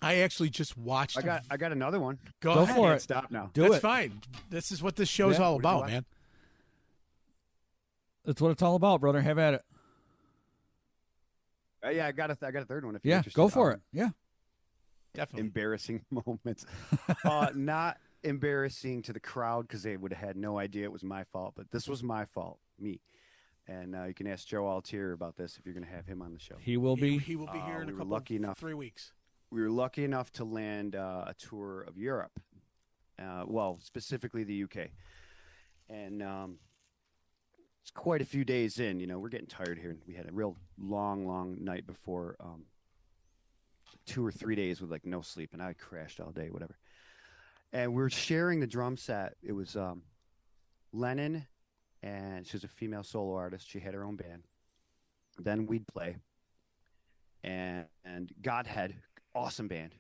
I actually just watched. I got another one. Go Go ahead. for Can't it. stop now. Do That's it. fine. This is what this show's Yeah. all What did you about, watch? man. That's what it's all about, brother. Have at it. Yeah, I got a third one. If you're Yeah, interested. go for it. Yeah. Definitely. Embarrassing moments. Not embarrassing to the crowd because they would have had no idea it was my fault, but this was my fault, me. And you can ask Joe Altier about this if you're going to have him on the show. He will be. He will be here in we a were couple lucky enough. 3 weeks. We were lucky enough to land a tour of Europe, well, specifically the UK. And it's quite a few days in. You know, we're getting tired here. We had a real long night before, 2 or 3 days with like no sleep, and I crashed all day, whatever. And we're sharing the drum set. It was Lennon, and she was a female solo artist. She had her own band. Then we'd play. And Godhead, awesome band.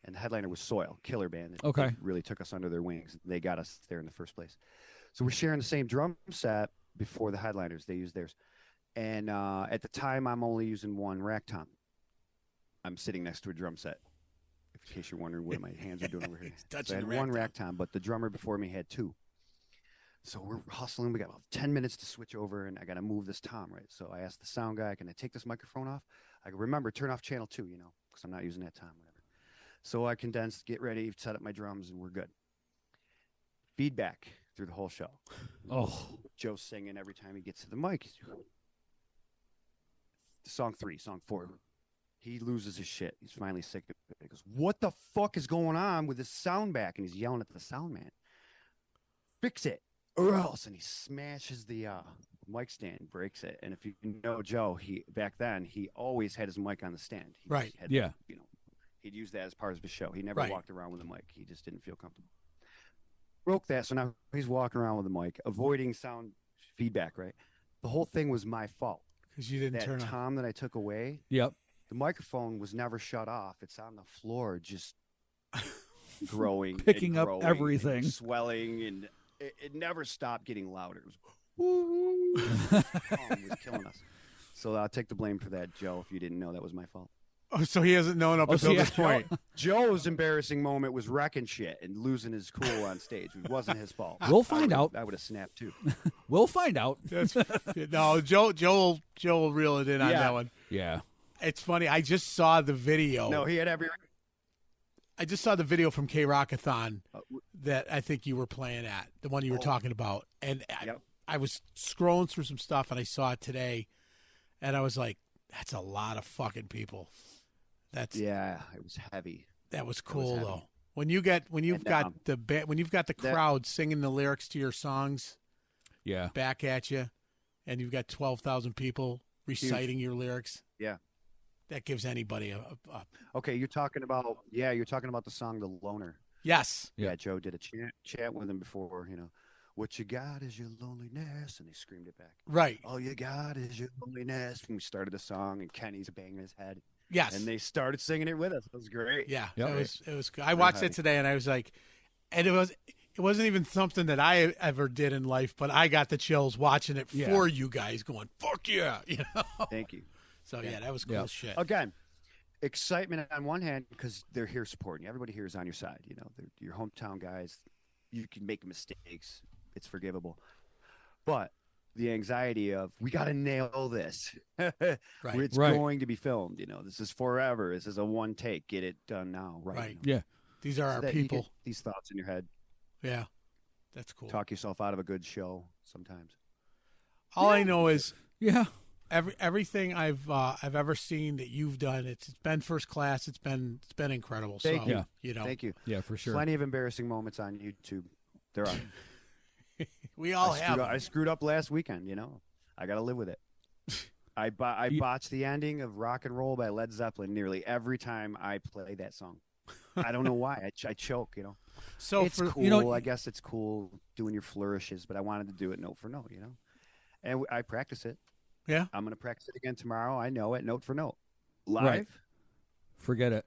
And the headliner was Soil, killer band. Okay. They really took us under their wings. They got us there in the first place. So we're sharing the same drum set before the headliners. They used theirs. And at the time, I'm only using one rack tom. I'm sitting next to a drum set. In case you're wondering what my hands are doing over here. He's touching So I had the one rack rack tom, but the drummer before me had two. So we're hustling. We got about 10 minutes to switch over, and I got to move this tom, right? So I asked the sound guy, can I take this microphone off? I go, remember, turn off channel 2, you know, because I'm not using that tom, whatever. So I condensed, get ready, set up my drums, and we're good. Feedback through the whole show. Oh. Joe's singing every time he gets to the mic. Song 3, song 4. he loses his shit. He's finally sick of it. He goes, "What the fuck is going on with this sound back?" And he's yelling at the sound man, "Fix it, or else!" And he smashes the mic stand, breaks it. And if you know Joe, back then he always had his mic on the stand. He right. Had, yeah. He'd use that as part of his show. He never right. walked around with a mic. He just didn't feel comfortable. Broke that, so now he's walking around with a mic, avoiding sound feedback. Right. The whole thing was my fault. Because you didn't turn on. That tom that I took away. Yep. The microphone was never shut off. It's on the floor, just growing, picking and up everything, and swelling, and it never stopped getting louder. It was, it was killing us. So I'll take the blame for that, Joe. If you didn't know, that was my fault. Oh, so he hasn't known up until this point. Joe's embarrassing moment was wrecking shit and losing his cool on stage. It wasn't his fault. We'll find out. I would have snapped too. We'll find out. No, Joe will reel it in on that one. Yeah. It's funny. I just saw the video. No, he had every. I just saw the video from K-Rockathon that I think you were playing at, the one you were talking about. And I was scrolling through some stuff, and I saw it today, and I was like, that's a lot of fucking people. It was heavy. That was cool, though. When you've got the crowd singing the lyrics to your songs back at you, and you've got 12,000 people reciting your lyrics. Yeah. That gives anybody a Okay, you're talking about the song "The Loner." Yes. Yeah, Joe did a chat with him before. What you got is your loneliness, and he screamed it back. Right. All you got is your loneliness. And we started the song, and Kenny's banging his head. Yes. And they started singing it with us. It was great. Yeah. Yep. It was good. I watched it today, and I was like, and it wasn't even something that I ever did in life, but I got the chills watching it for you guys, going, "Fuck yeah!" Thank you. So that was cool shit. Again, excitement on one hand because they're here supporting you. Everybody here is on your side. They're your hometown guys. You can make mistakes; it's forgivable. But the anxiety of we got to nail this. Right. It's going to be filmed. This is forever. This is a one take. Get it done now. Right. Yeah. These are our people. You get these thoughts in your head. Yeah. That's cool. Talk yourself out of a good show sometimes. All I know is everything I've ever seen that you've done, it's been first class. It's been incredible. Thank you. Thank you. Yeah, for sure. Plenty of embarrassing moments on YouTube. There are. We all have. I screwed up last weekend. I got to live with it. I botched the ending of "Rock and Roll" by Led Zeppelin nearly every time I play that song. I don't know why. I choke. So it's cool. I guess it's cool doing your flourishes, but I wanted to do it note for note. And I practice it. Yeah. I'm going to practice it again tomorrow. I know it note for note. Live. Right. Forget it.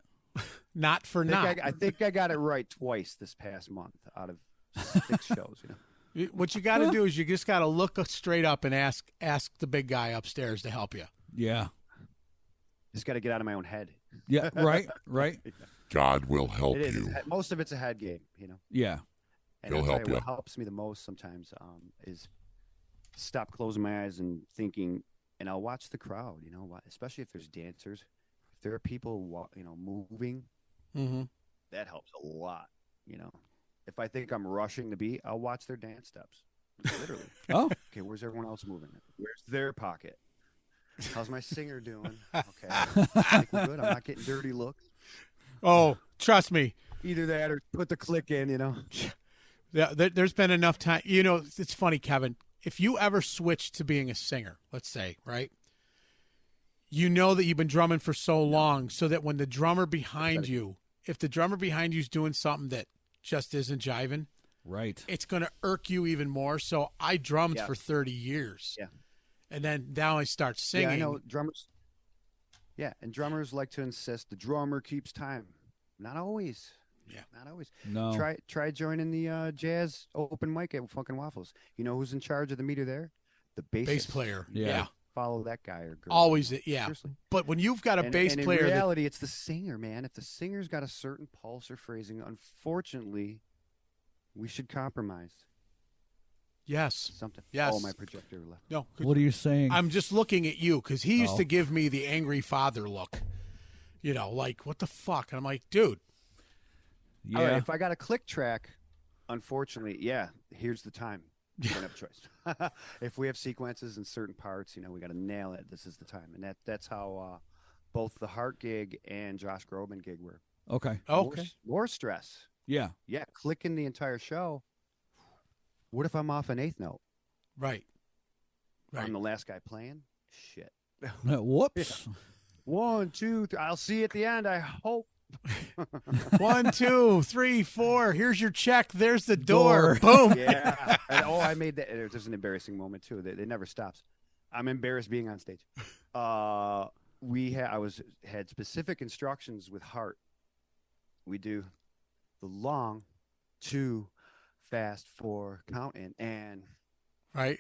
Not for not. I think I got it right twice this past month out of 6 shows. What you got to do is you just got to look straight up and ask the big guy upstairs to help you. Yeah. Just got to get out of my own head. Yeah. Right. God will help you. Most of it's a head game, Yeah. And He'll help you. What helps me the most sometimes is stop closing my eyes and thinking, and I'll watch the crowd, especially if there's dancers. If there are people, moving, that helps a lot, If I think I'm rushing the beat, I'll watch their dance steps, literally. Oh. Okay, where's everyone else moving? Where's their pocket? How's my singer doing? Okay. I think we're good. I'm not getting dirty looks. Oh, trust me. Either that or put the click in, There's been enough time. It's funny, Kevin. If you ever switch to being a singer, let's say, right? You know that you've been drumming for so long, so that when the drummer behind you, if the drummer behind you is doing something that just isn't jiving, right, it's going to irk you even more. So I drummed for 30 years. Yeah. And then now I start singing. Yeah, I know drummers. Yeah, and drummers like to insist the drummer keeps time. Not always. Yeah. Not always. No. Try joining the jazz open mic at Funkin' Waffles. You know who's in charge of the meter there? The bass player. Yeah. Follow that guy or girl. Always, yeah. Seriously. But when you've got a bass and player, in reality, it's the singer, man. If the singer's got a certain pulse or phrasing, unfortunately, we should compromise. Yes. Something. Yes. Oh, my projector left. No. What are you saying? I'm just looking at you because he used to give me the angry father look. Like, what the fuck? And I'm like, dude. Yeah. All right, if I got a click track, unfortunately, here's the time. We don't have a choice. If we have sequences in certain parts, we got to nail it. This is the time, and that's how both the Hart gig and Josh Groban gig were Okay. more stress. Yeah. Yeah, clicking the entire show. What if I'm off an eighth note? Right. I'm the last guy playing. Shit. Whoops. 1, 2, 3. I'll see you at the end. I hope. 1, 2, 3, 4. Here's your check. There's the door. Boom. Yeah. And, I made that. There's an embarrassing moment too. It never stops. I'm embarrassed being on stage. I had specific instructions with Hart. We do the long, 2, fast 4 counting, and right.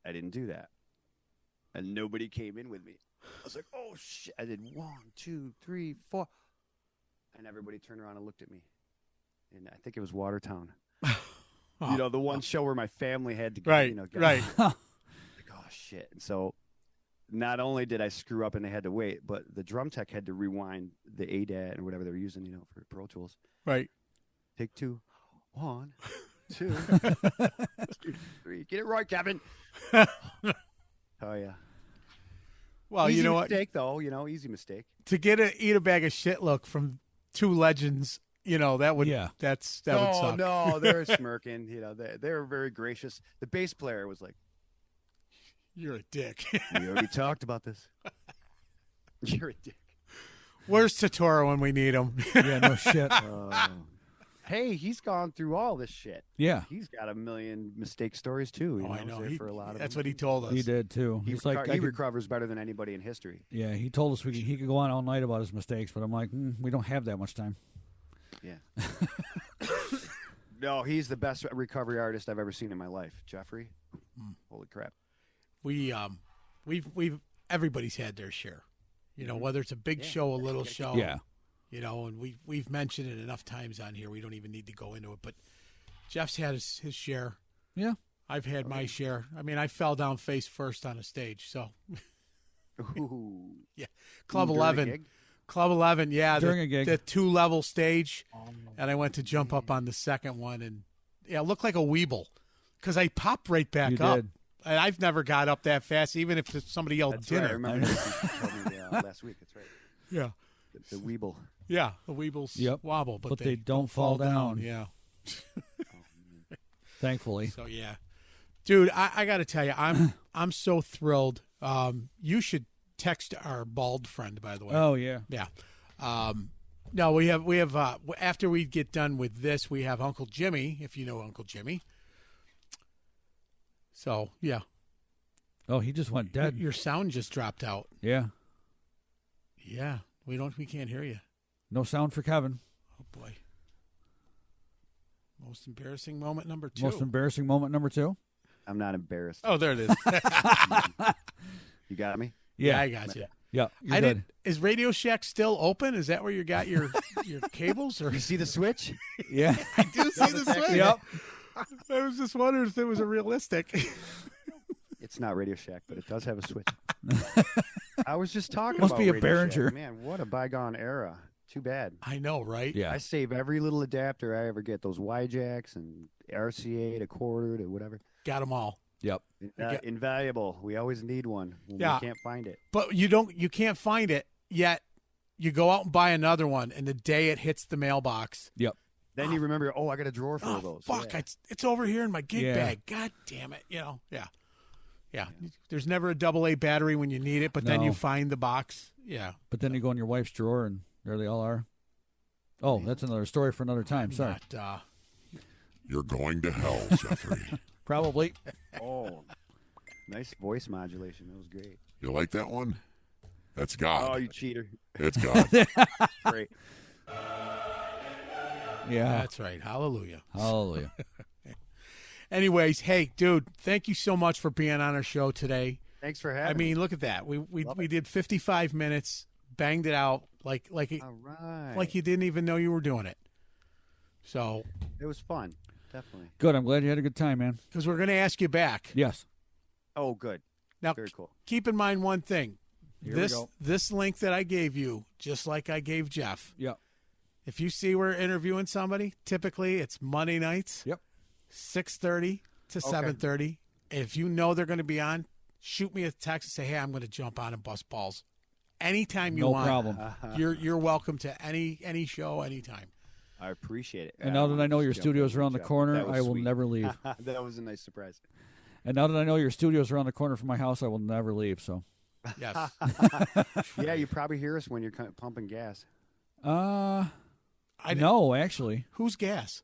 I didn't do that, and nobody came in with me. I was like, "Oh shit!" I did 1, 2, 3, 4, and everybody turned around and looked at me. And I think it was Watertown. The one show where my family had to, right, get right. like, oh shit! And so, not only did I screw up and they had to wait, but the drum tech had to rewind the ADAT and whatever they were using, for Pro Tools. Right. Take 2, 1, 2, 3. Get it right, Kevin. Oh yeah. Well, easy you know mistake, though. Easy mistake. To eat a bag of shit look from 2 legends, that would that would suck. No, they're smirking. They were very gracious. The bass player was like, "You're a dick." We already talked about this. You're a dick. Where's Totoro when we need him? Yeah, no shit. Hey, he's gone through all this shit. Yeah. He's got a million mistake stories, too. I know. For a lot of that's them. what he told us. He did, too. He recovers better than anybody in history. Yeah, he told us he could go on all night about his mistakes, but I'm like, we don't have that much time. Yeah. No, he's the best recovery artist I've ever seen in my life. Jeffrey. Holy crap. We've everybody's had their share. Whether it's a big show, a little show. Yeah. And we've mentioned it enough times on here. We don't even need to go into it. But Jeff's had his share. Yeah. I've had my share. I mean, I fell down face first on a stage. So, Ooh. yeah. Club 11. Club 11, yeah. During a gig. The 2-level stage. And I went to jump up on the second one. And, it looked like a Weeble. Because I popped right back You up. did. And I've never got up that fast, even if somebody yelled That's dinner. right. I remember you told me last week. That's right. Yeah. The Weeble. Yeah, the Weebles wobble, but they don't fall down. Yeah. Thankfully. So yeah, dude, I got to tell you, I'm so thrilled. You should text our bald friend, by the way. Oh yeah, yeah. No, we have after we get done with this, we have Uncle Jimmy, if you know Uncle Jimmy. So yeah. Oh, he just went dead. Your sound just dropped out. Yeah. Yeah, we can't hear you. No sound for Kevin. Oh boy. Most embarrassing moment number 2. Most embarrassing moment number 2. I'm not embarrassed. Oh, there it is. You got me? Yeah, I got you. Yeah, you're good. Is Radio Shack still open? Is that where you got your cables? Or You see the switch? Yeah. I do see the switch. Yep. I was just wondering if it was a realistic. It's not Radio Shack, but it does have a switch. I was just talking Must about be a Radio Behringer. Shack. Man, what a bygone era. Too bad. I know, right? Yeah. I save every little adapter I ever get. Those Y-jacks and RCA to quarter to whatever. Got them all. Yep. Invaluable. We always need one when Yeah. we can't find it. But you can't find it yet. You go out and buy another one, and the day it hits the mailbox. Yep. Then you remember, I got a drawer full of Oh, those. fuck. Yeah. It's over here in my gig Yeah. bag. God damn it. Yeah. Yeah. There's never a AA battery when you need it, but then No. you find the box. Yeah. But then you go in your wife's drawer, and there they all are. Oh, that's another story for another time. Sorry. Not, You're going to hell, Jeffrey. Probably. Oh, nice voice modulation. That was great. You like that one? That's God. Oh, you cheater. It's God. Great. Yeah. That's right. Hallelujah. Hallelujah. Anyways, hey, dude, thank you so much for being on our show today. Thanks for having I mean, me. look at that. We did 55 minutes, banged it out like All right. like you didn't even know you were doing it. So, It was fun. Definitely. Good. I'm glad you had a good time, man. because we're going to ask you back. Yes. Oh, good. Now, Very cool. keep in mind one thing. Here we go. This link that I gave you, just like I gave Jeff, Yep. if you see we're interviewing somebody, typically it's Monday nights, Yep. 6:30 to 7:30. If you know they're going to be on, shoot me a text and say, hey, I'm going to jump on and bust balls. anytime you No want. problem. You're welcome to any show anytime. I appreciate it. And now that I know your studio's around the corner, That was I will sweet. never leave. That was a nice surprise. And now that I know your studio's around the corner from my house, I will never leave. So, Yes. Yeah, you probably hear us when you're pumping gas. I no, actually, Who's gas?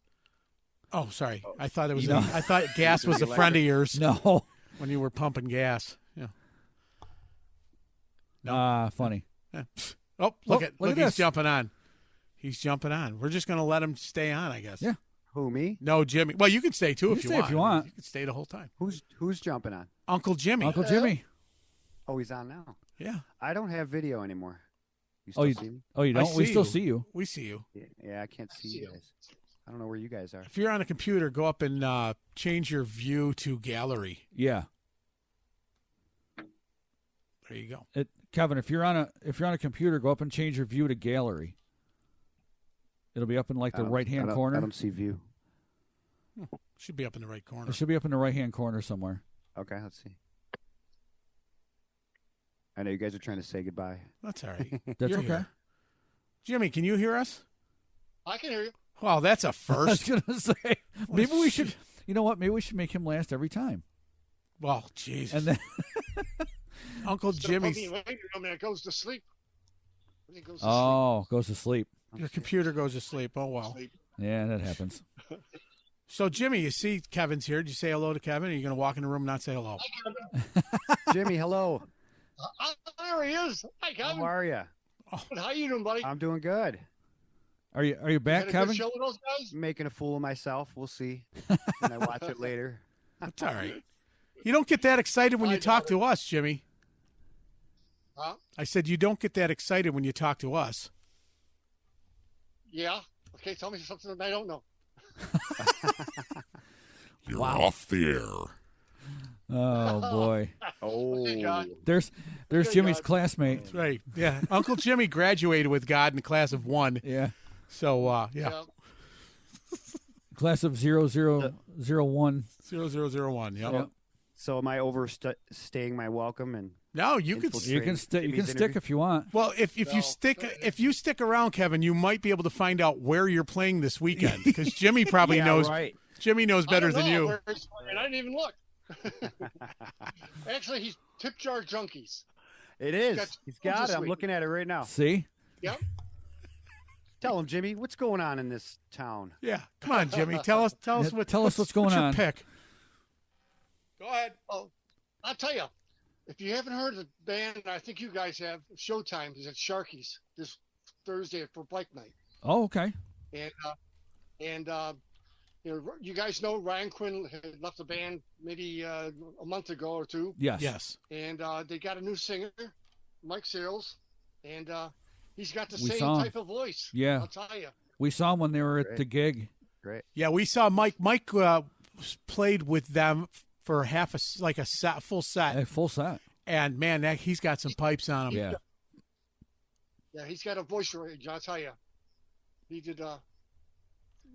Oh, sorry. I thought it was. You know- I thought gas was a friend of yours no. when you were pumping gas. Yeah. Funny. Yeah. Oh, look at look at he's this. jumping on. He's jumping on. We're just gonna let him stay on, I guess. Yeah. Who, me? No, Jimmy. Well, you can stay too if can you stay want. if you want. You can stay the whole time. Who's jumping on? Uncle Jimmy. Uncle Jimmy. Oh, he's on now. Yeah. I don't have video anymore. You Oh, still you see me? Oh, you don't? We see still you. see you. We see you. Yeah, I can't see you guys. I don't know where you guys are. If you're on a computer, go up and change your view to gallery. Yeah. There you go. Kevin, if you're on a computer, go up and change your view to gallery. It'll be up in like the right hand corner. I don't see view. Should be up in the right corner. It should be up in the right hand corner somewhere. Okay, let's see. I know you guys are trying to say goodbye. That's all right. That's You're okay. here. Jimmy, can you hear us? I can hear you. Well, that's a I was first. gonna say maybe we should. You know what? Maybe we should make him last every time. Well, Jesus. And then Uncle Jimmy's. It goes to sleep. When it goes to goes to sleep. Your computer goes to sleep. Oh, well. sleep. Yeah, that happens. So, Jimmy, you see Kevin's here. Did you say hello to Kevin? Or are you going to walk in the room and not say hello? Jimmy, hello. There he is. Hi, Kevin. How are you? How you doing, buddy? I'm doing good. Are you back, Had a Kevin? good show with those guys? Making a fool of myself. We'll see when I watch it later. That's all right. You don't get that excited when you talk to us, Jimmy. Huh? I said you don't get that excited when you talk to us. Yeah. Okay, tell me something that I don't know. You're off the air. Oh boy. Oh, Okay, God. There's Good Jimmy's God. classmate. That's right. Yeah. Uncle Jimmy graduated with God in the class of 1. Yeah. So, yeah. Class of 0001. 0001. Yep. Yep. so am I overstaying my welcome? And No, you can. Infiltrate. You can stick. You Jimmy's can stick interview? if you want. Well, if you stick around, Kevin, you might be able to find out where you're playing this weekend because Jimmy probably knows. Right. Jimmy knows better I don't than know you. where he's playing. I didn't even look. Actually, he's Tip Jar Junkies. It is. That's He's got this it. I'm week. looking at it right now. See? Yep. Tell him, Jimmy, what's going on in this town? Yeah, come on, Jimmy. Tell us what's going your on. pick. Go ahead. Oh, I'll tell you. If you haven't heard of the band, I think you guys have. Showtime is at Sharky's this Thursday for Bike Night, Oh, okay. and you know, you guys know Ryan Quinn had left the band maybe a month ago or two, Yes. Yes. and they got a new singer, Mike Searles, and he's got the We same saw him. type of voice. Yeah. I'll tell you. We saw him when they were at Great. the gig. Great. Yeah, we saw Mike. Mike played with them for full set, A full set. and man, he's got some pipes on him. Yeah. Yeah, he's got a voice range. I'll tell you. He did.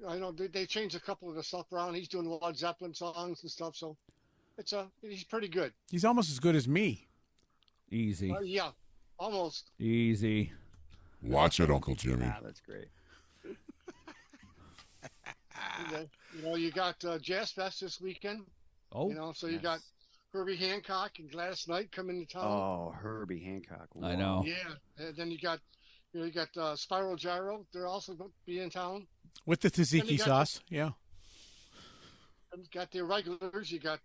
I know they changed a couple of the stuff around. He's doing Led Zeppelin songs and stuff. So it's he's pretty good. He's almost as good as me. Easy. Yeah, almost. Easy. Watch it, Uncle Jimmy. Ah, that's great. You know, you got Jazz Fest this weekend. Oh. You know, so you got Herbie Hancock and Gladys Knight coming to town. Oh, Herbie Hancock. I know. Yeah, and then you got Spiral Gyro. They're also going to be in town. With the And tzatziki you got- sauce. Yeah. And you got the irregulars. You got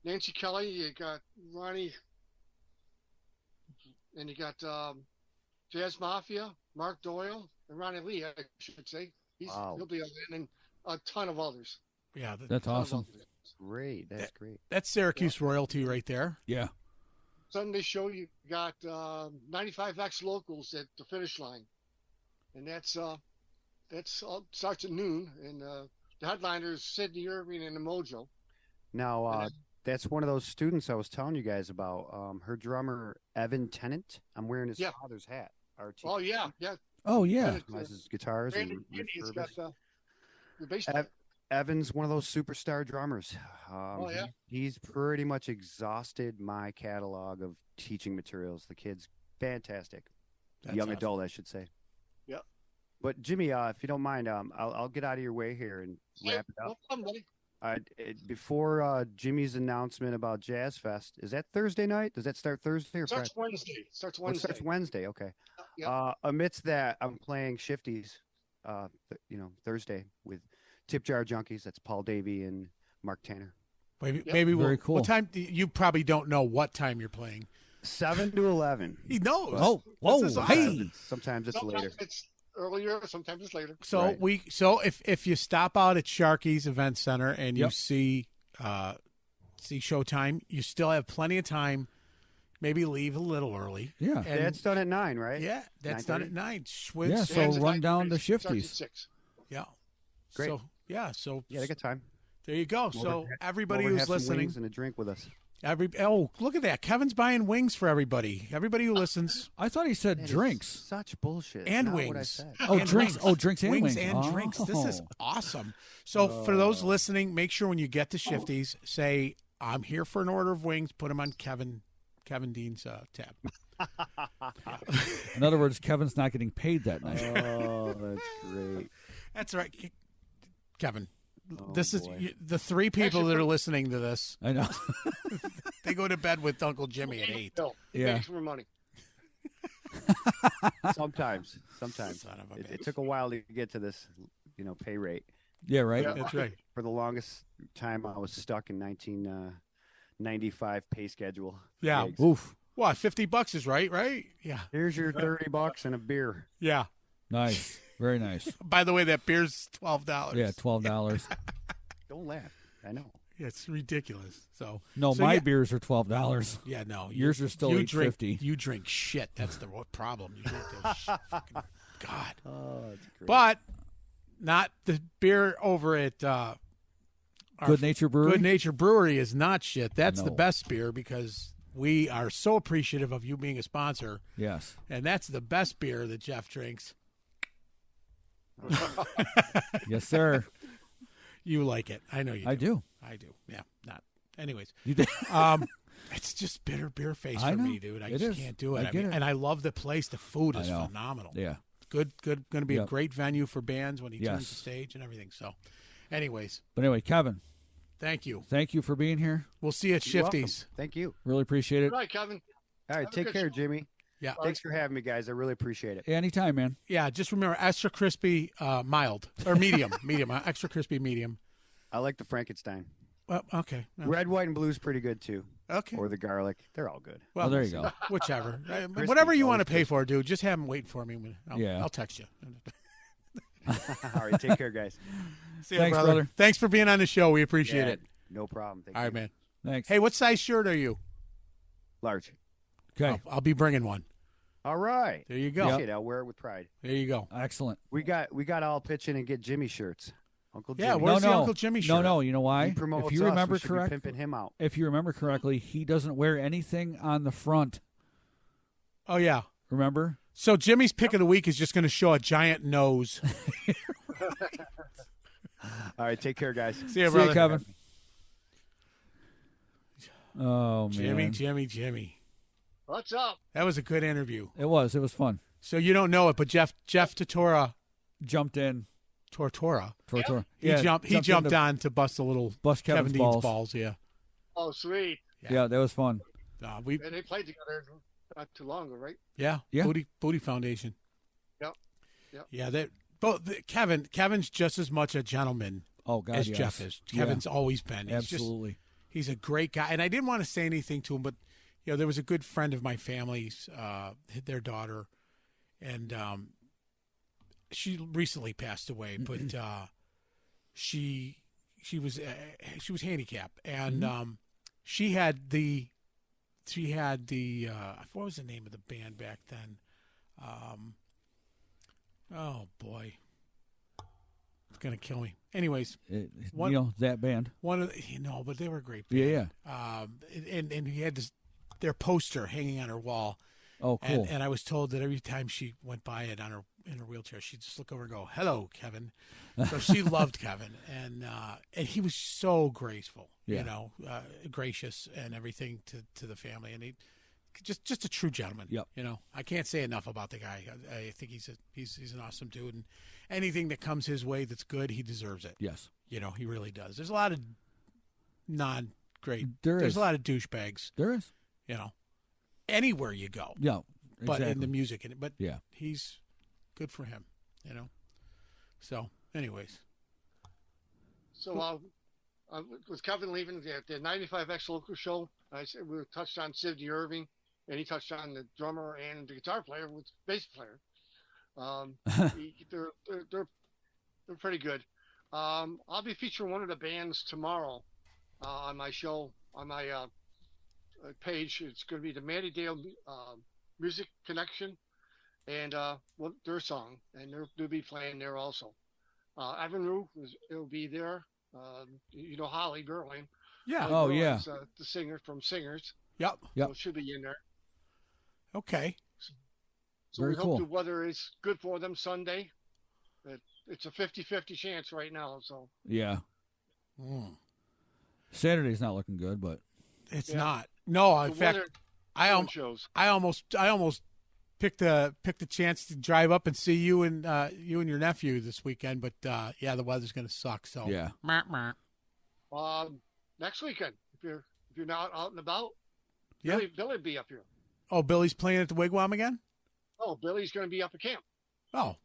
Nancy Kelly. You got Ronnie. And you got Jazz Mafia, Mark Doyle, and Ronnie Lee, I should say. Wow. He'll be on there, and a ton of others. Yeah. That's Ton of awesome. others. Great. That's great. That's Syracuse royalty right there. Yeah. Sunday show, you got 95X locals at the finish line, and that's starts at noon. And the headliners Sydney Irving and the Mojo. Now, that's one of those students I was telling you guys about. Her drummer, Evan Tennant. I'm wearing his Yeah. father's hat. RT. Oh yeah. Oh, yeah. Customizes guitars Randy and Kenny's refurbishes. got the bass player. Evan's one of those superstar drummers. Oh, yeah? He's pretty much exhausted my catalog of teaching materials. The kid's fantastic. That's Young awesome. adult, I should say. Yep. But Jimmy, if you don't mind, I'll get out of your way here and wrap it No up. problem, buddy. Before Jimmy's announcement about Jazz Fest, is that Thursday night? Does that start Thursday or Friday? Starts Wednesday. Starts Oh, it Wednesday. starts Wednesday. Okay. Yep. Amidst that, I'm playing Shifties, Thursday with Tip Jar Junkies. That's Paul Davey and Mark Tanner. Maybe Very cool. What time? You probably don't know what time you're playing. 7 to 11. He knows. Oh, whoa, This is hey. Sometimes it's Sometimes later. it's earlier, sometimes it's later. So Right. if you stop out at Sharky's Event Center and you Yep. see Showtime, you still have plenty of time. Maybe leave a little early. Yeah. And That's done at 9, right? yeah, that's done at 9. Schwitz. Yeah, so Wednesday run night down to starts at Shifties. 6. Yeah. Great. So Yeah, they got time. there you go. Come So over, everybody Come over and who's have some listening, wings and a drink with us. look at that. Kevin's buying wings for everybody. Everybody who listens. I thought he said That is drinks. Such bullshit. And Not what I wings. said. Oh, And drinks. wings. Oh, drinks and wings. and drinks. This is Oh. awesome. So for those listening, make sure when you get to Shifties, say, I'm here for an order of wings. Put them on Kevin Dean's tab. In other words, Kevin's not getting paid that night. Oh, that's great. That's right. Kevin, Oh, this is boy. the 3 people that are listening to this. I know. They go to bed with Uncle Jimmy at 8. No, Yeah. makes more money. Sometimes. Son of a It bitch. took a while to get to this, pay rate. Yeah, right? Yeah. That's right. For the longest time, I was stuck in 1995 pay schedule. Yeah. gigs. Oof. What, $50 is right? Yeah. Here's your $30 and a beer. Yeah. Nice. Very nice. By the way, that beer's $12. Yeah, $12. Don't laugh. I know. It's ridiculous. So No, so my yeah, beers are $12. Yeah, no. Yours are still $8.50. You drink shit. That's the problem. You drink those fucking, God. Oh, that's great. But not the beer over at our Good Nature Brewery? Good Nature Brewery is not shit. That's the No. best beer because we are so appreciative of you being a sponsor, Yes. and that's the best beer that Jeff drinks. Yes, sir. You like it. I know you do. I do. I do. Yeah. Not. Anyways. You did. It's just bitter beer face I for know. me, dude. I It just is. can't do it. I get it. And I love the place. The food I is know. phenomenal. Yeah. Good. Going to be a Yep. great venue for bands when he turns Yes. the stage and everything. So, anyways, But anyway, Kevin, thank you. thank you for being here. We'll see you at You're welcome. Shifties. Thank you. Really appreciate it. Good night, Kevin. All right, Have a take good care, show. Jimmy. Yeah. Thanks for having me, guys. I really appreciate it. Anytime, man. Yeah. Just remember, extra crispy, mild or medium, extra crispy, medium. I like the Frankenstein. Okay. Well, Red, white, and blue is pretty good too. Okay. Or the garlic. They're all good. Well, there you go. Whichever. Crispy, Whatever you want to always pay for, dude. Just have them waiting for me. Yeah. I'll text you. All right, take care, guys. See ya, Thanks, brother. Thanks for being on the show. We appreciate Yeah, it. No problem. Thank All you. right, man. Thanks. Hey, what size shirt are you? Large. Okay. I'll be bringing one. All right. There you go. Appreciate it. I'll wear it with pride. There you go. Excellent. We got all pitch in and get Jimmy shirts. Uncle Jimmy. Yeah, where's the Uncle Jimmy shirt? No, you know why? He promotes If you us, remember we should be correctly, pimping him out. if you remember correctly, he doesn't wear anything on the front. Oh, yeah. Remember? So Jimmy's pick of the week is just going to show a giant nose. All right, take care, guys. See ya, See brother. you, Kevin. Oh man, Jimmy. What's up? That was a good interview. It was fun. So you don't know it, but Jeff Tortora. Jumped in. Tortora. He Yeah, jumped in to on to bust a little bust Kevin Kevin's Dean's balls. Yeah. Oh, sweet. Yeah, that was fun. We And they played together not too long ago, right? yeah. Yeah. Booty Foundation. Yep. Yep. Yeah. That. But Kevin's just as much a gentleman Oh God, as yes. Jeff is. Yeah, Kevin's always been. He's absolutely. He's a great guy, and I didn't want to say anything to him, but there was a good friend of my family's, their daughter, and she recently passed away, but she was handicapped, and she had the what was the name of the band back then? Oh boy, it's gonna kill me. Anyways, That band. one of but they were a great band. Yeah. And he had their poster hanging on her wall. Oh, cool. And I was told that every time she went by it in her wheelchair, she'd just look over and go, "Hello, Kevin." So she loved Kevin, and he was so graceful, Yeah. gracious and everything to the family. And just a true gentleman. Yep. You know, I can't say enough about the guy. I think he's an awesome dude, and anything that comes his way that's good, he deserves it. Yes. You know, he really does. There's a lot of non-great. There's a lot of douchebags. There is. You know, anywhere you go. Yeah. But Exactly. in the music, but yeah, he's good for him. You know. So, anyways. So, with Kevin leaving the 95X local show, I said we touched on Sidney Irving, and he touched on the drummer and the guitar player with bass player. They're pretty good. I'll be featuring one of the bands tomorrow on my show on my page. It's going to be the Mandy Dale Music Connection, and their song, and they'll be playing there also. Evan Roof will be there. You know Holly Berlin. Yeah. Holly Oh, Berlin yeah. is, the singer from Singers. Yep. Yep. So it should be in there. Okay. So Very we hope cool. the weather is good for them Sunday. It's a 50-50 chance right now. So Yeah. Saturday's not looking good, but It's Yeah. not. No, in the fact, weather I shows. almost picked the chance to drive up and see you and your nephew this weekend, but yeah, the weather's going to suck. So yeah. Next weekend, if you're not out and about, Yeah. Billy be up here. Oh, Billy's playing at the Wigwam again. Oh, Billy's going to be up at camp. Oh.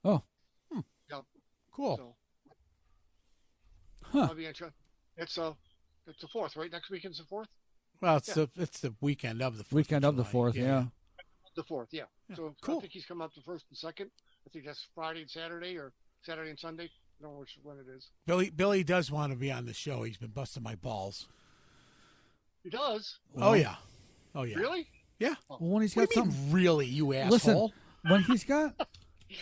Yep. Cool. So Huh. I'll be interested. It's the 4th, right? Next weekend's the 4th. Well, it's the weekend of the 4th Weekend of the July. 4th, yeah. The 4th, yeah. Yeah, So cool. I think he's coming up the 1st and 2nd. I think that's Friday and Saturday, or Saturday and Sunday. I don't know when it is. Billy does want to be on the show. He's been busting my balls. He does. Oh yeah. Really? Yeah. Well, when he's What got do you mean, something, really, you listen, asshole? when he's got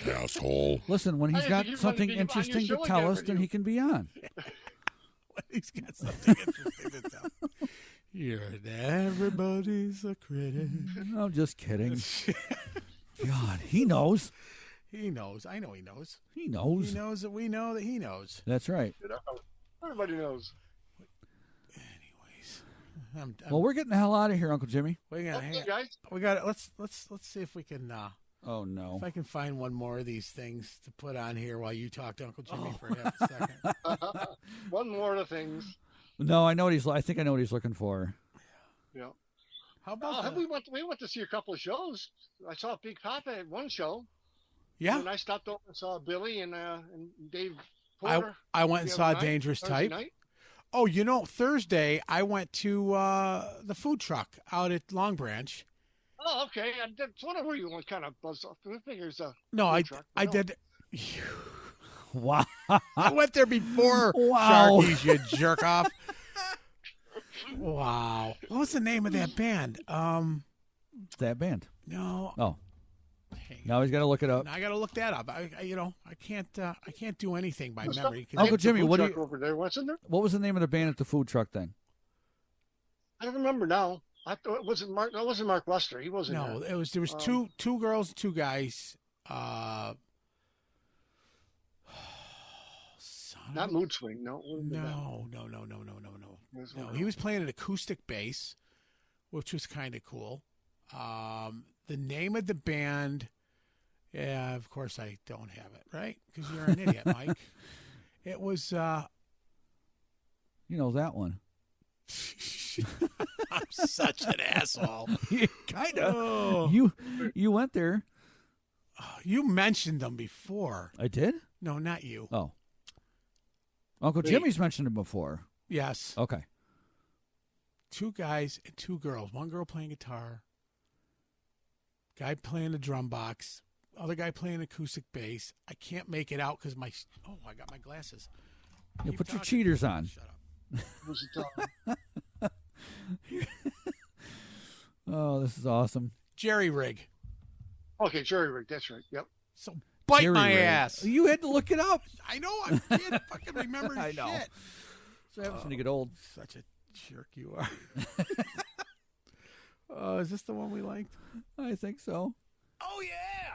Asshole. listen, when I he's didn't got think you wanted something to be on your interesting to show tell again, us, but then you- he can be on. He's got something interesting to tell. Everybody's a critic. I'm just kidding. God, he knows. He knows. I know he knows. He knows. He knows that we know that he knows. That's right. You know, everybody knows. Anyways, I'm Well, we're getting the hell out of here, Uncle Jimmy. we got Okay, guys. we got let's see if we can Oh no. if I can find one more of these things to put on here while you talk to Uncle Jimmy for half a second. One more of the things. No, I know what he's. I think I know what he's looking for. Yeah. How about We went to see a couple of shows. I saw Big Papa at one show. yeah? And I stopped over and saw Billy and Dave Porter. I went and the saw other night, Dangerous Thursday Type. night. Oh, you know, Thursday I went to the food truck out at Long Branch. Oh, okay. I just wonder where you kind of buzzed off. I think there's a No, food truck. I No. did. Wow. I went there before Wow. Sharkies, you jerk off. Wow. What was the name of that band? That band. No. Oh, Hang now he's got to look it up. Now I got to look that up. I can't do anything by memory. 'cause Uncle There's a Jimmy, food what do truck you- over there? Wasn't there? What was the name of the band at the food truck then? I don't remember now. I thought it wasn't Mark. That wasn't Mark Lester. He wasn't. no, there. there was two girls, two guys. Son of Not a- Mood Swing. No. it wouldn't have been that. No. It was No, one he else. was playing an acoustic bass, which was kind of cool. The name of the band, yeah, of course I don't have it, right? Because you're an idiot, Mike. It was, You know that one. I'm such an asshole. kind of. Oh, You went there. you mentioned them before. I did. No, not you. Oh. Uncle Wait. Jimmy's mentioned it before. Yes. Okay. Two guys and two girls. One girl playing guitar, guy playing the drum box, other guy playing acoustic bass. I can't make it out because I got my glasses. You Keep put your talking. cheaters on. Shut up. Was it, Oh, this is awesome. Jerry Rig. okay, Jerry Rig. That's right. Yep. So bite Jerry my Rig. ass. You had to look it up. I know. I can't fucking remember I know. shit. So happens when you get old. Such a jerk you are. Is this the one we liked? I think so. Oh, yeah.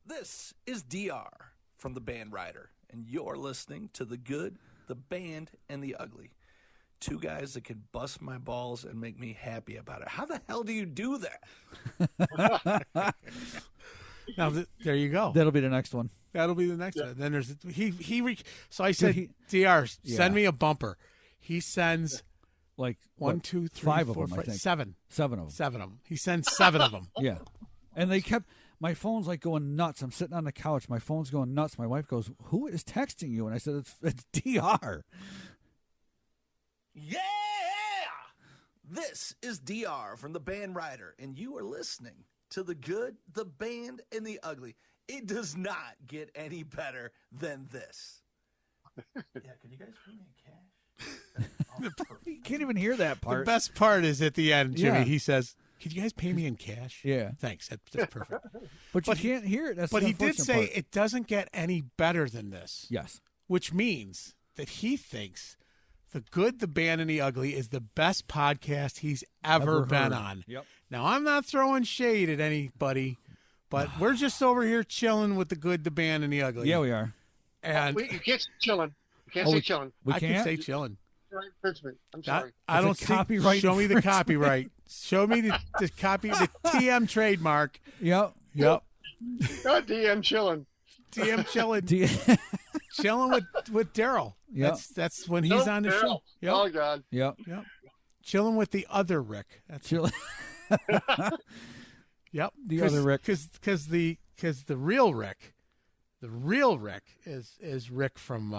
This is DR from the Band Rider, and you're listening to The Good, the Band, and the Ugly. two guys that can bust my balls and make me happy about it. How the hell do you do that? Now, there you go. That'll be the next one. That'll be the next one. Then there's so I said, DR, send me a bumper. He sends like 1, 2, 3, 5 4, of them, 5, I think. 7. 7 of them. 7 of them. He sends 7 of them. Yeah. And they kept, my phone's like going nuts. I'm sitting on the couch. My phone's going nuts. My wife goes, "Who is texting you?" And I said, it's DR. Yeah! This is DR from the Band Rider, and you are listening to The Good, the Band, and the Ugly. It does not get any better than this. Yeah, can you guys pay me in cash? You can't even hear that part. The best part is at the end, Jimmy. Yeah. He says, "Could you guys pay me in cash?" Yeah. Thanks. That's perfect. But you can't hear it. That's but the he did unfortunate say part. it doesn't get any better than this. Yes. Which means that he thinks The Good, the Band, and the Ugly is the best podcast he's ever been heard. on. Yep. Now, I'm not throwing shade at anybody, but we're just over here chilling with The Good, the Band, and the Ugly. Yeah, we are. And You can't say chilling. You can't Oh, say chilling. We I can't. can say chilling. Right, infringement. I'm sorry. I don't It's a see copyright Show me the infringement. copyright. Show me the copy, the TM trademark. Yep. Yep. God damn chilling. TM chilling, Yep. chilling with Daryl. Yep. That's when he's on the show. Yep. Oh God. Yep. Yep. Chilling with the other Rick. That's Chill. Yep. The other Rick. Because the real Rick, is Rick from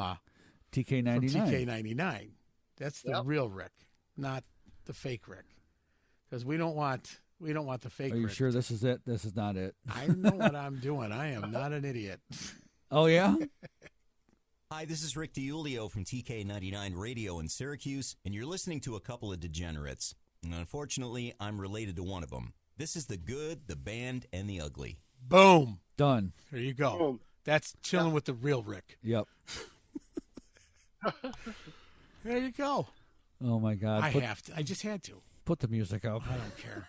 TK99. From TK99. That's the Yep. real Rick, not the fake Rick. Because we don't want the fake Are you Rick. sure this is it? This is not it. I know what I'm doing. I am not an idiot. Oh, yeah? Hi, this is Rick DiUlio from TK99 Radio in Syracuse, and you're listening to a couple of degenerates. And unfortunately, I'm related to one of them. This is The Good, the Band, and the Ugly. Boom. Done. There you go. Boom. That's chilling with the real Rick. Yep. There you go. Oh, my God. I just had to. Put the music up. I don't care.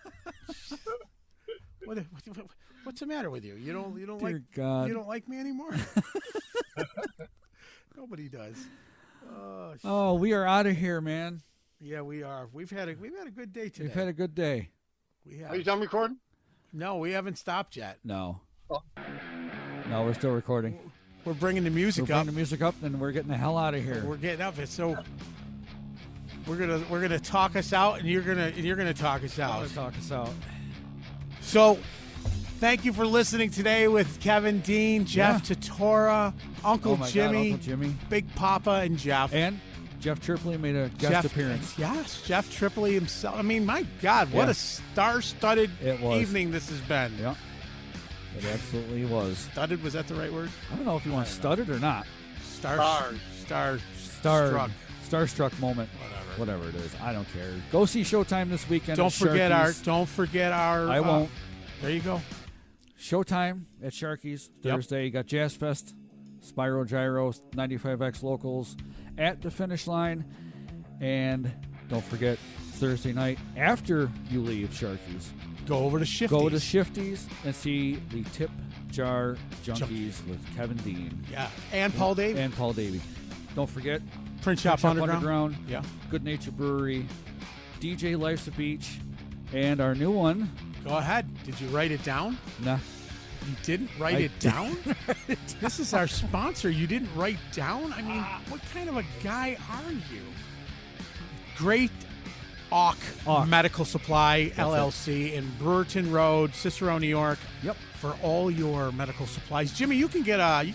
What's the matter with you? You don't Dear like God. you don't like me anymore? Nobody does. Oh, we are out of here, man. Yeah, we are. We've had a good day today. We've had a good day. We Are you have. done recording? No, we haven't stopped yet. No. Oh. No, we're still recording. We're bringing the We're music bringing up. the music up, and we're getting the hell out of here. We're getting up. So we're gonna talk us out, and you're gonna talk us out. Let's talk us out. So, thank you for listening today with Kevin Dean, Jeff Tatora, Uncle Oh, my Jimmy, God, Uncle Jimmy. Big Papa, and Jeff. And Jeff Tripoli made a guest appearance. Yes, Jeff Tripoli himself. I mean, my God, what Yeah. a star-studded It was. evening this has been. Yeah. It absolutely was. Studded, was that the right word? I don't know if you want studded or not. Starstruck moment. Whatever it is. I don't care. Go see Showtime this weekend. Don't at forget Sharky's. our. I won't. There you go. Showtime at Sharky's Yep. Thursday. You got Jazz Fest, Spyro Gyro, 95X Locals at the finish line. And don't forget, Thursday night, after you leave Sharky's, Go over to Shifties. go to Shifties and see the Tip Jar Junkies with Kevin Dean. Yeah, and Paul Davey. And Paul Davey. Don't forget, Print Shop Underground. Yeah. Good Nature Brewery, DJ Life's a Beach, and our new one. Go ahead. Did you write it down? Nah. You didn't write it down? This is our sponsor. You didn't write down? I mean, what kind of a guy are you? Great Auk Medical Supply LLC in Brewerton Road, Cicero, New York. Yep. For all your medical supplies. Jimmy, you could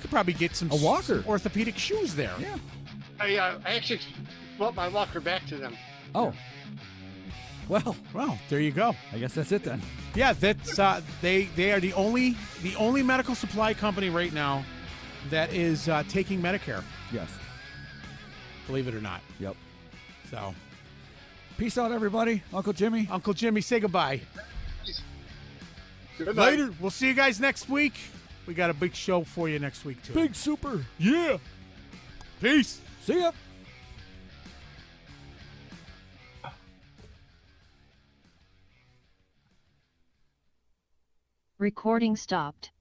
probably get some A walker. orthopedic shoes there. Yeah. I actually brought my walker back to them. Oh. Well, there you go. I guess that's it then. Yeah, that's they are the only medical supply company right now that is taking Medicare. Yes. Believe it or not. Yep. So, peace out, everybody. Uncle Jimmy. Uncle Jimmy, say goodbye. Good night. Later. We'll see you guys next week. We got a big show for you next week too. Big super. Yeah. Peace. See ya. Recording stopped.